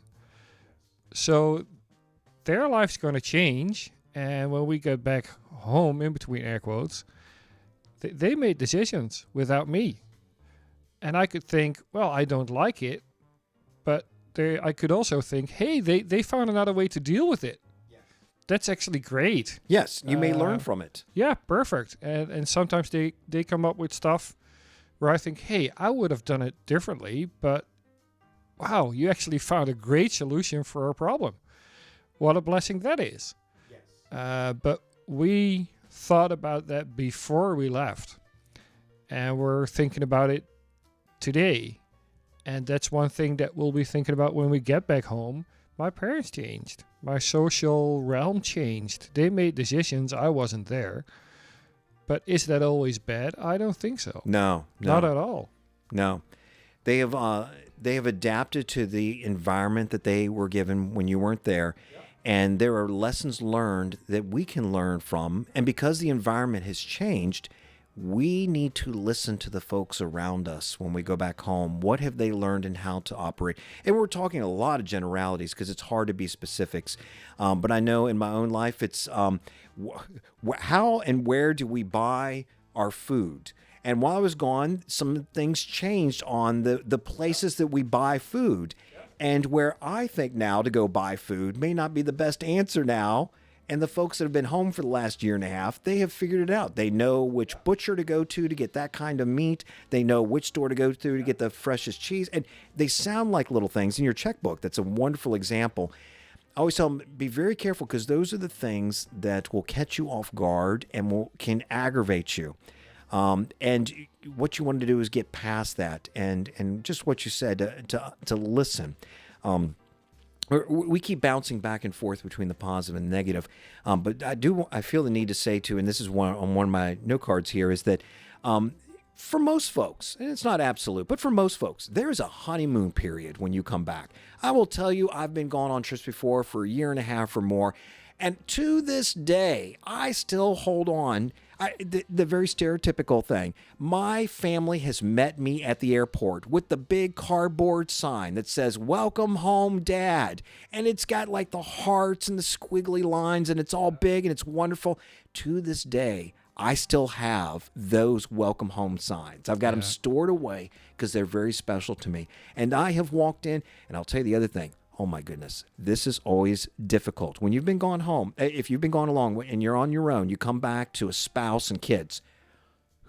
Speaker 2: So their life's going to change. And when we get back home, in between air quotes, they made decisions without me. And I could think, well, I don't like it, but I could also think, hey, they found another way to deal with it. That's actually great.
Speaker 3: Yes, you may learn from it.
Speaker 2: Yeah, perfect. And sometimes they come up with stuff where I think, hey, I would have done it differently, but wow, you actually found a great solution for our problem. What a blessing that is. Yes. But we thought about that before we left, and we're thinking about it today. And that's one thing that we'll be thinking about when we get back home. My parents changed. My social realm changed. They made decisions. I wasn't there. But is that always bad? I don't think so.
Speaker 3: No.
Speaker 2: Not at all.
Speaker 3: No. They have adapted to the environment that they were given when you weren't there. And there are lessons learned that we can learn from. And because the environment has changed, we need to listen to the folks around us when we go back home. What have they learned and how to operate? And we're talking a lot of generalities because it's hard to be specifics. But I know in my own life, it's how and where do we buy our food? And while I was gone, some things changed on the places that we buy food. And where I think now to go buy food may not be the best answer now. And the folks that have been home for the last year and a half, they have figured it out. They know which butcher to go to get that kind of meat. They know which store to go to get the freshest cheese. And they sound like little things in your checkbook. That's a wonderful example. I always tell them, be very careful because those are the things that will catch you off guard and can aggravate you. And what you want to do is get past that and just what you said, to listen. We keep bouncing back and forth between the positive and the negative, but I feel the need to say too, and this is on one of my note cards here, is that for most folks, and it's not absolute, but for most folks, there is a honeymoon period when you come back. I will tell you, I've been gone on trips before for a year and a half or more, and to this day, I still hold on. The very stereotypical thing. My family has met me at the airport with the big cardboard sign that says, "Welcome home, Dad." And it's got like the hearts and the squiggly lines, and it's all big and it's wonderful. To this day, I still have those welcome home signs. I've got them stored away because they're very special to me. And I have walked in, and I'll tell you the other thing. Oh my goodness, this is always difficult. When you've been gone home, if you've been gone along and you're on your own, you come back to a spouse and kids.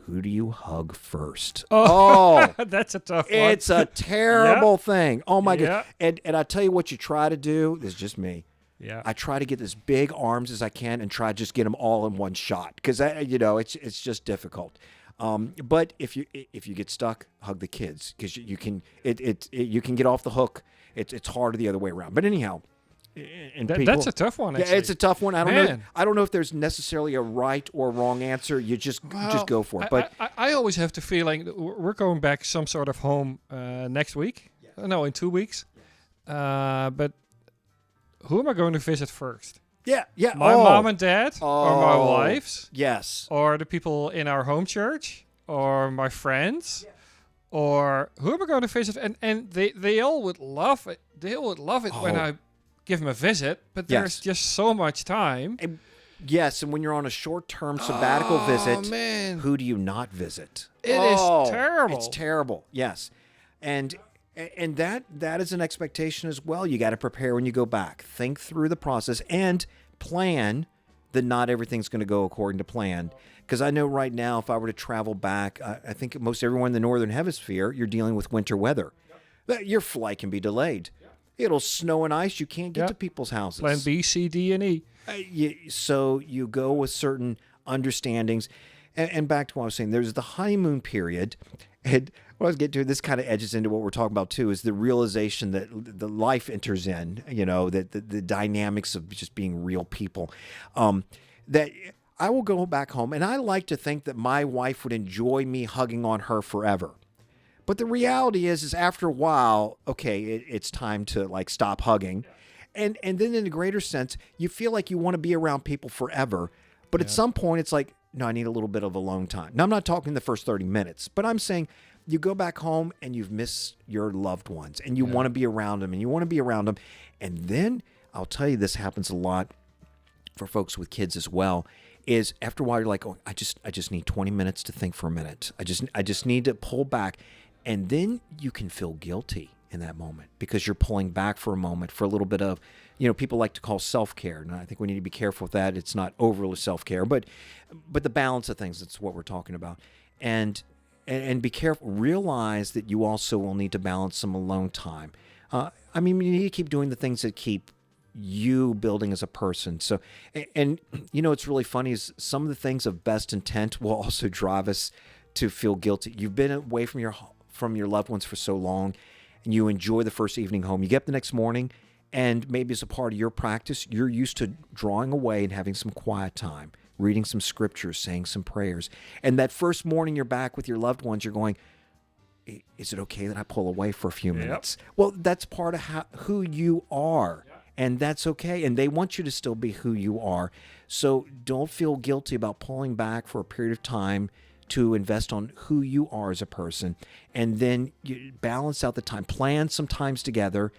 Speaker 3: Who do you hug first? Oh,
Speaker 2: that's a tough one.
Speaker 3: It's a terrible thing. Oh my God. And I tell you what you try to do, this is just me.
Speaker 2: Yeah.
Speaker 3: I try to get as big arms as I can and try to just get them all in one shot because it's just difficult. But if you get stuck, hug the kids because you can get off the hook. It's harder the other way around. But anyhow,
Speaker 2: that's a tough one. Actually.
Speaker 3: Yeah, it's a tough one. I don't know if there's necessarily a right or wrong answer. You just go for it. But
Speaker 2: I always have the feeling that we're going back some sort of home next week. No, in 2 weeks. But who am I going to visit first?
Speaker 3: Yeah.
Speaker 2: My mom and dad, or my wives?
Speaker 3: Yes.
Speaker 2: Or the people in our home church, or my friends? Yeah. Or who am I going to visit? And they all would love it. They all would love it when I give them a visit. But there's just so much time.
Speaker 3: And when you're on a short-term sabbatical visit, who do you not visit?
Speaker 2: It is terrible.
Speaker 3: It's terrible. Yes, and that is an expectation as well. You got to prepare when you go back. Think through the process and plan that not everything's going to go according to plan. Because I know right now, if I were to travel back, I think most everyone in the Northern Hemisphere, you're dealing with winter weather. Your flight can be delayed. It'll snow and ice. You can't get to people's houses.
Speaker 2: Plan B, C, D, and E.
Speaker 3: So you go with certain understandings. And back to what I was saying, there's the honeymoon period. And what I was getting to, this kind of edges into what we're talking about too, is the realization that the life enters in, that the dynamics of just being real people. That I will go back home, and I like to think that my wife would enjoy me hugging on her forever. But the reality is after a while, okay, it's time to stop hugging. And then in a greater sense, you feel like you want to be around people forever. But at some point, it's like, no, I need a little bit of alone time. Now, I'm not talking the first 30 minutes, but I'm saying you go back home and you've missed your loved ones and you want to be around them And then I'll tell you, this happens a lot for folks with kids as well, is after a while, you're like, oh, I just need 20 minutes to think for a minute. I just need to pull back. And then you can feel guilty. in that moment because you're pulling back for a moment for a little bit of, people like to call self-care. And I think we need to be careful with that. It's not overly self-care, but the balance of things, that's what we're talking about. And be careful. Realize that you also will need to balance some alone time. You need to keep doing the things that keep you building as a person. So, and it's really funny is some of the things of best intent will also drive us to feel guilty. You've been away from your loved ones for so long, and you enjoy the first evening home. You get up the next morning, and maybe as a part of your practice, you're used to drawing away and having some quiet time, reading some scriptures, saying some prayers. And that first morning you're back with your loved ones, you're going, is it okay that I pull away for a few minutes? Well, that's part of who you are, and that's okay. And they want you to still be who you are. So don't feel guilty about pulling back for a period of time to invest on who you are as a person. And then you balance out the time. Plan some times together.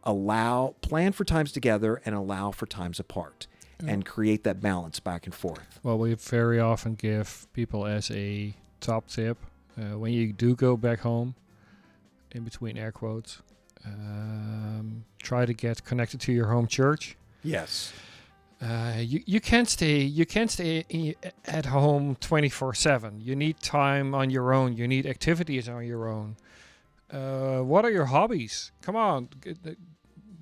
Speaker 3: Plan for times together and allow for times apart. And create that balance back and forth.
Speaker 2: Well, we very often give people as a top tip, when you do go back home, in between air quotes, try to get connected to your home church.
Speaker 3: Yes.
Speaker 2: You can't stay at home 24/7. You need time on your own. You need activities on your own. What are your hobbies? Come on,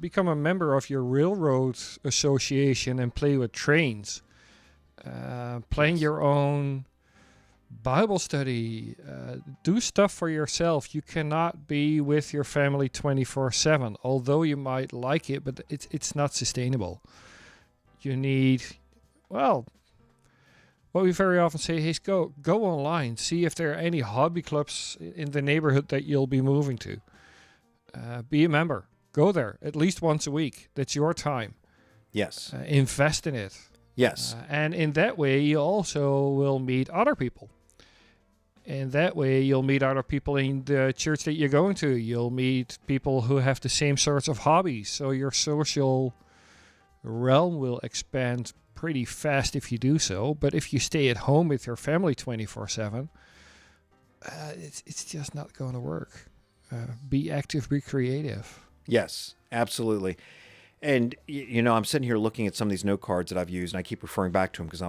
Speaker 2: become a member of your railroad association and play with trains. Playing your own Bible study. Do stuff for yourself. You cannot be with your family 24/7. Although you might like it, but it's not sustainable. You need, what we very often say is go online, see if there are any hobby clubs in the neighborhood that you'll be moving to. Be a member. Go there at least once a week. That's your time.
Speaker 3: Yes.
Speaker 2: Invest in it.
Speaker 3: Yes.
Speaker 2: And in that way, you also will meet other people. In that way, you'll meet other people in the church that you're going to. You'll meet people who have the same sorts of hobbies. So your social realm will expand pretty fast if you do so. But if you stay at home with your family 24/7, it's just not going to work. Be active, be creative.
Speaker 3: Yes, absolutely. And I'm sitting here looking at some of these note cards that I've used, and I keep referring back to them because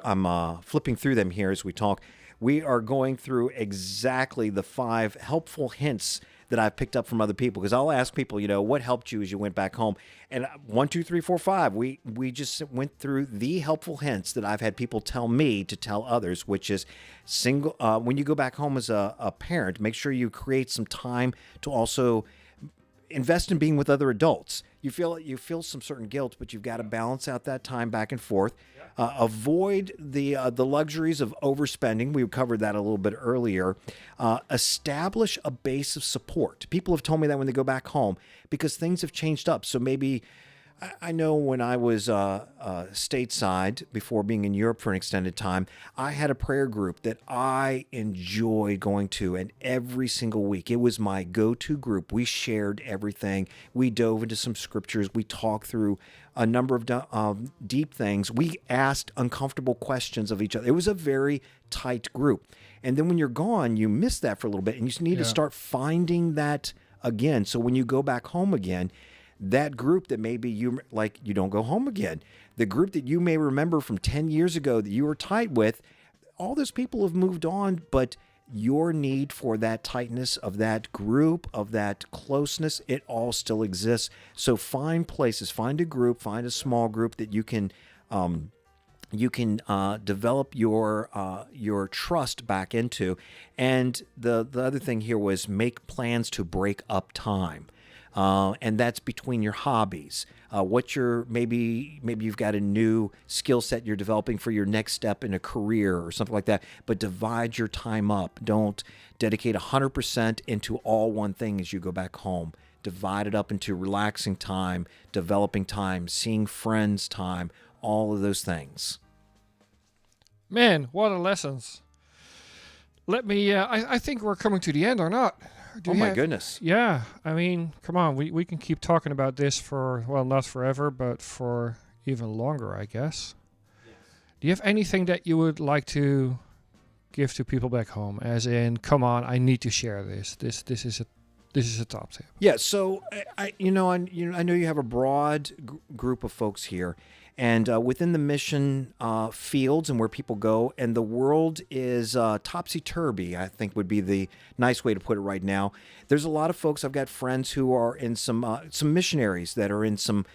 Speaker 3: I'm flipping through them here as we talk. We are going through exactly the 5 helpful hints that I've picked up from other people, because I'll ask people, what helped you as you went back home? And 1, 2, 3, 4, 5, we just went through the helpful hints that I've had people tell me to tell others, which is when you go back home as a parent, make sure you create some time to also invest in being with other adults. You feel some certain guilt, but you've got to balance out that time back and forth. Avoid the luxuries of overspending. We covered that a little bit earlier. Establish a base of support. People have told me that when they go back home, because things have changed up. So maybe, I know when I was stateside before being in Europe for an extended time, I had a prayer group that I enjoyed going to, and every single week it was my go-to group. We shared everything. We dove into some scriptures. We talked through a number of deep things. We asked uncomfortable questions of each other. It was a very tight group. And then when you're gone, you miss that for a little bit, and you need to start finding that again. So when you go back home again, that group that maybe you don't go home again, the group that you may remember from 10 years ago that you were tight with, all those people have moved on, but your need for that tightness of that group, of that closeness, it all still exists. So find places, find a group, find a small group that you can develop your trust back into. And the other thing here was make plans to break up time. And that's between your hobbies. Maybe you've got a new skill set you're developing for your next step in a career or something like that, but divide your time up. Don't dedicate 100% into all one thing as you go back home. Divide it up into relaxing time, developing time, seeing friends time, all of those things.
Speaker 2: Man, what a lessons. Let me, I think we're coming to the end or not.
Speaker 3: My goodness.
Speaker 2: Yeah, I mean, come on, we can keep talking about this for, not forever, but for even longer, I guess. Yes. Do you have anything that you would like to give to people back home? As in, come on, I need to share this. This is a This is a top tip.
Speaker 3: Yeah, so I know you have a broad group of folks here, and within the mission fields and where people go, and the world is topsy-turvy, I think would be the nice way to put it right now. There's a lot of folks, I've got friends who are in some missionaries that are in some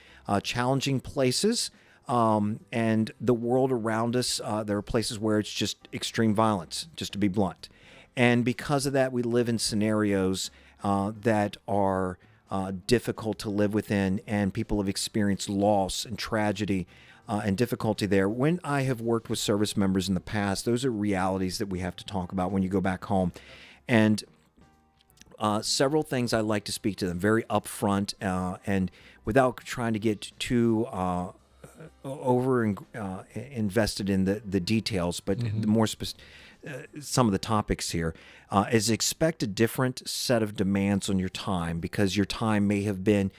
Speaker 3: challenging places, and the world around us, there are places where it's just extreme violence, just to be blunt. And because of that, we live in scenarios that are difficult to live within, and people have experienced loss and tragedy and difficulty there. When I have worked with service members in the past, those are realities that we have to talk about when you go back home. And several things I like to speak to them very upfront and without trying to get too invested in the details, but the more some of the topics here is expect a different set of demands on your time, because your time may have been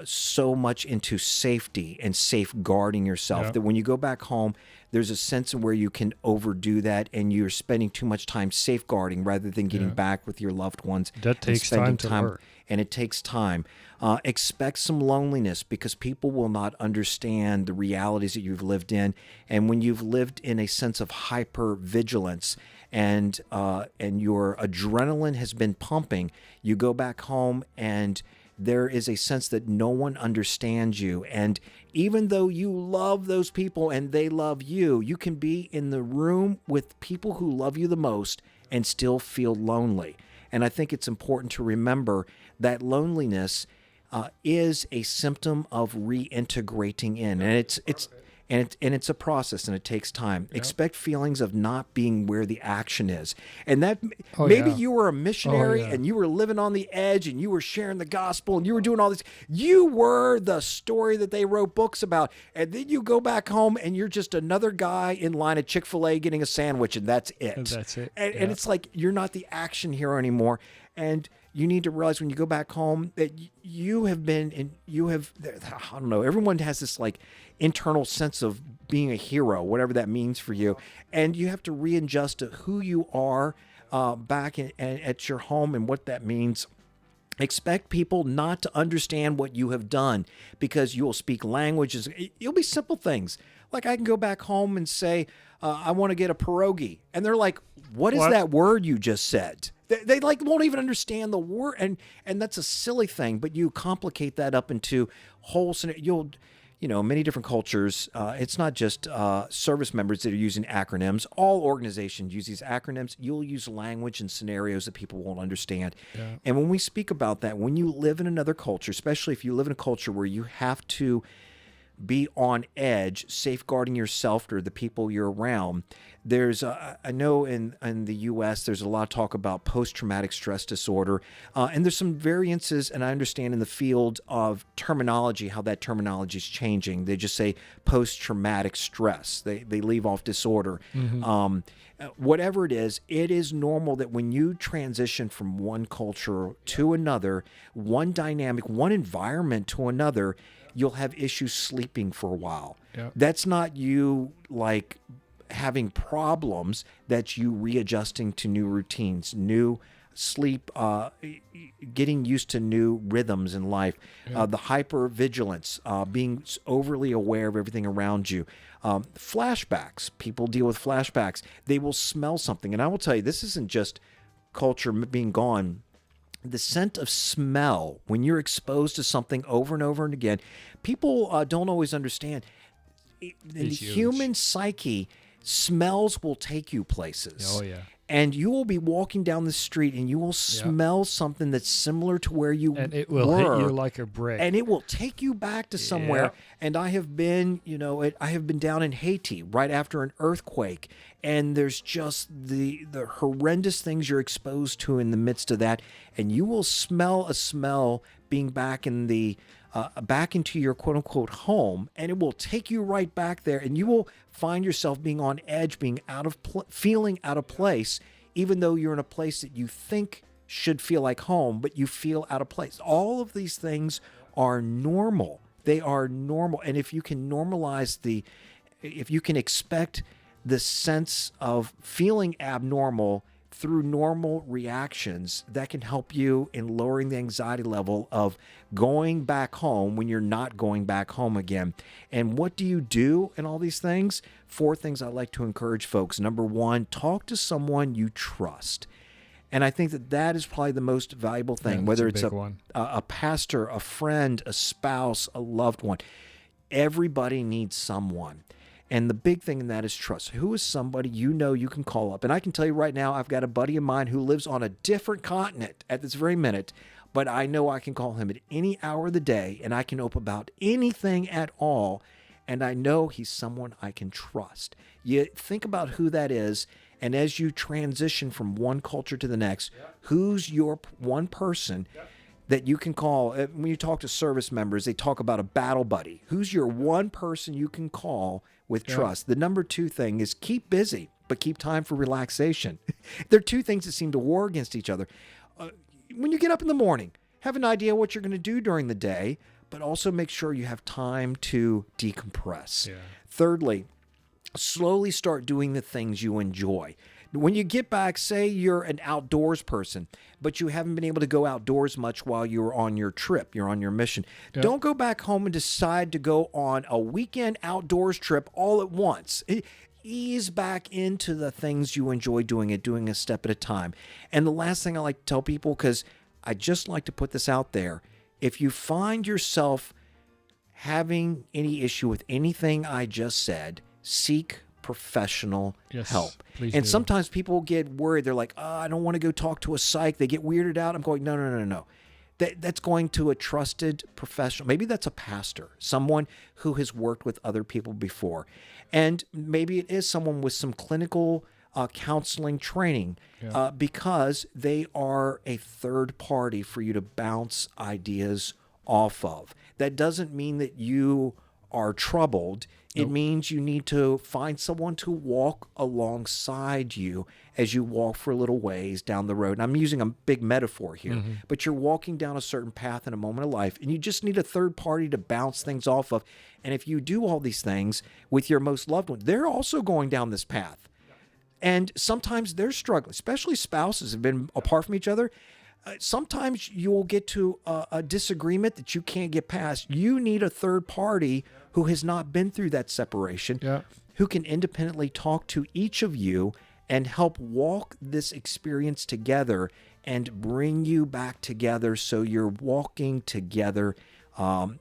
Speaker 3: so much into safety and safeguarding yourself that when you go back home, there's a sense of where you can overdo that, and you're spending too much time safeguarding rather than getting back with your loved ones.
Speaker 2: That takes time to learn.
Speaker 3: And it takes time. Expect some loneliness, because people will not understand the realities that you've lived in. And when you've lived in a sense of hyper-vigilance and your adrenaline has been pumping, you go back home and there is a sense that no one understands you. And even though you love those people and they love you, you can be in the room with people who love you the most and still feel lonely. And I think it's important to remember that loneliness is a symptom of reintegrating in, and it's a process, and it takes time. Yep. Expect feelings of not being where the action is, and that you were a missionary and you were living on the edge, and you were sharing the gospel, and you were doing all this. You were the story that they wrote books about, and then you go back home and you're just another guy in line at Chick-fil-A getting a sandwich, and that's it. And it's like you're not the action hero anymore, and you need to realize when you go back home that you have been, and I don't know, everyone has this like internal sense of being a hero, whatever that means for you. And you have to readjust to who you are back at your home and what that means. Expect people not to understand what you have done, because you will speak languages. It'll be simple things. Like I can go back home and say, I want to get a pierogi. And they're like, what is that word you just said? They like won't even understand the word, and that's a silly thing. But you complicate that up into whole scenario. Many different cultures. It's not just service members that are using acronyms. All organizations use these acronyms. You'll use language and scenarios that people won't understand. Yeah. And when we speak about that, when you live in another culture, especially if you live in a culture where you have to be on edge, safeguarding yourself or the people you're around. There's, I know in the U.S., there's a lot of talk about post-traumatic stress disorder, and there's some variances, and I understand in the field of terminology, how that terminology is changing. They just say post-traumatic stress. They leave off disorder. Mm-hmm. Whatever it is normal that when you transition from one culture to another, one dynamic, one environment to another, you'll have issues sleeping for a while. Yep. That's not you like having problems. That's you readjusting to new routines, new sleep, getting used to new rhythms in life. Yep. The hypervigilance, being overly aware of everything around you. Flashbacks. People deal with flashbacks. They will smell something. And I will tell you, this isn't just culture being gone. The scent of smell, when you're exposed to something over and over and again, people don't always understand. In the human psyche, smells will take you places.
Speaker 2: Oh, yeah.
Speaker 3: And you will be walking down the street and you will smell something that's similar to where you were.
Speaker 2: And it will hit you like a brick.
Speaker 3: And it will take you back to somewhere. Yeah. And I have been, I have been down in Haiti right after an earthquake. And there's just the horrendous things you're exposed to in the midst of that. And you will smell a smell being back in the back into your quote-unquote home, and it will take you right back there, and you will find yourself being on edge, being feeling out of place, even though you're in a place that you think should feel like home, but you feel out of place. All of these things are normal. They are normal, and if you can normalize if you can expect the sense of feeling abnormal through normal reactions that can help you in lowering the anxiety level of going back home when you're not going back home again. And what do you do in all these things? 4 things I like to encourage folks. Number 1, talk to someone you trust. And I think that is probably the most valuable thing,
Speaker 2: Yeah,
Speaker 3: whether
Speaker 2: that's
Speaker 3: it's
Speaker 2: a big
Speaker 3: a pastor, a friend, a spouse, a loved one. Everybody needs someone. And the big thing in that is trust. Who is somebody you know you can call up? And I can tell you right now, I've got a buddy of mine who lives on a different continent at this very minute, but I know I can call him at any hour of the day, and I can open about anything at all, and I know he's someone I can trust. You think about who that is, and as you transition from one culture to the next, who's your one person that you can call? When you talk to service members, they talk about a battle buddy. Who's your one person you can call with trust? The number 2 thing is keep busy, but keep time for relaxation. They're 2 things that seem to war against each other. When you get up in the morning, have an idea what you're going to do during the day, but also make sure you have time to decompress.
Speaker 2: Yeah.
Speaker 3: Thirdly, slowly start doing the things you enjoy. When you get back, say you're an outdoors person, but you haven't been able to go outdoors much while you're on your trip, you're on your mission.
Speaker 2: Yeah.
Speaker 3: Don't go back home and decide to go on a weekend outdoors trip all at once. Ease back into the things you enjoy doing a step at a time. And the last thing I like to tell people, because I just like to put this out there, if you find yourself having any issue with anything I just said, seek professional help.
Speaker 2: Please
Speaker 3: And
Speaker 2: do.
Speaker 3: sometimes people get worried. They're like, I don't want to go talk to a psych. They get weirded out. I'm going, no. That's going to a trusted professional. Maybe that's a pastor, someone who has worked with other people before. And maybe it is someone with some clinical counseling training because they are a third party for you to bounce ideas off of. That doesn't mean that you are troubled. It means you need to find someone to walk alongside you as you walk for a little ways down the road. And I'm using a big metaphor here, but you're walking down a certain path in a moment of life, and you just need a third party to bounce things off of. And if you do all these things with your most loved one, they're also going down this path. And sometimes they're struggling, especially spouses have been apart from each other. Sometimes you will get to a disagreement that you can't get past. You need a third party who has not been through that separation, who can independently talk to each of you and help walk this experience together and bring you back together so you're walking together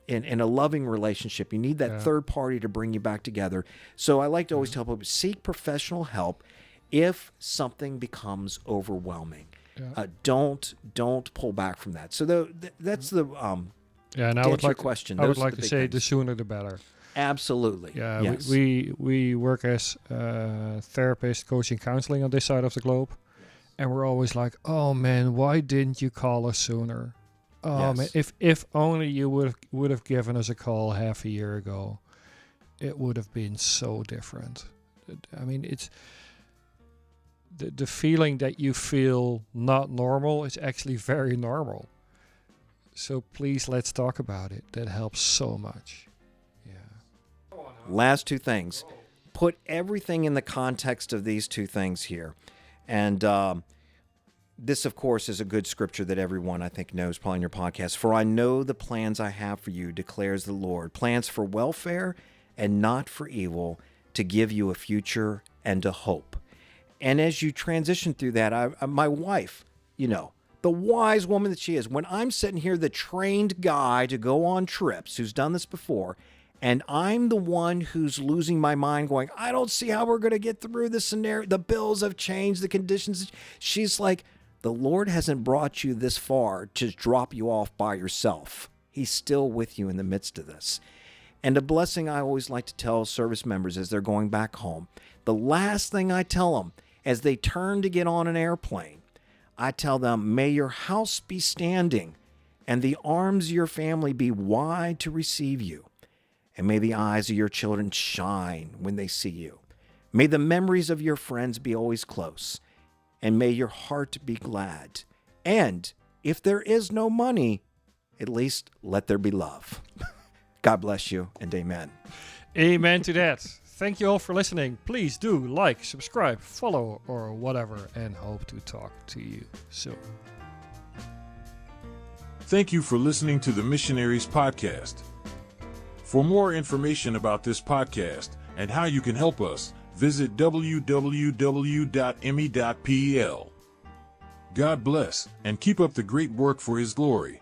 Speaker 3: in a loving relationship. You need that third party to bring you back together. So I like to always tell people, seek professional help if something becomes overwhelming. Don't pull back from that. So that's the
Speaker 2: and I would like
Speaker 3: question.
Speaker 2: I would
Speaker 3: Those are
Speaker 2: like
Speaker 3: the
Speaker 2: to
Speaker 3: big
Speaker 2: say
Speaker 3: things.
Speaker 2: the sooner the better.
Speaker 3: Absolutely.
Speaker 2: Yeah,
Speaker 3: Yes.
Speaker 2: we work as therapists, coaching, counseling on this side of the globe, and we're always like, oh man, why didn't you call us sooner? Oh man, if only you would have given us a call half a year ago, it would have been so different. I mean, it's the feeling that you feel not normal is actually very normal. So please, let's talk about it. That helps so much. Yeah.
Speaker 3: Last 2 things. Put everything in the context of these 2 things here. And this, of course, is a good scripture that everyone, I think, knows probably in your podcast. For I know the plans I have for you, declares the Lord. Plans for welfare and not for evil, to give you a future and a hope. And as you transition through that, my wife, the wise woman that she is, when I'm sitting here, the trained guy to go on trips, who's done this before, and I'm the one who's losing my mind going, I don't see how we're going to get through this scenario. The bills have changed, the conditions. She's like, the Lord hasn't brought you this far to drop you off by yourself. He's still with you in the midst of this. And a blessing I always like to tell service members as they're going back home, the last thing I tell them as they turn to get on an airplane, I tell them, may your house be standing and the arms of your family be wide to receive you. And may the eyes of your children shine when they see you. May the memories of your friends be always close. And may your heart be glad. And if there is no money, at least let there be love. God bless you, and amen.
Speaker 2: Amen to that. Thank you all for listening. Please do like, subscribe, follow, or whatever, and hope to talk to you soon.
Speaker 1: Thank you for listening to the Missionaries Podcast. For more information about this podcast and how you can help us, visit www.emmy.pl. God bless, and keep up the great work for His glory.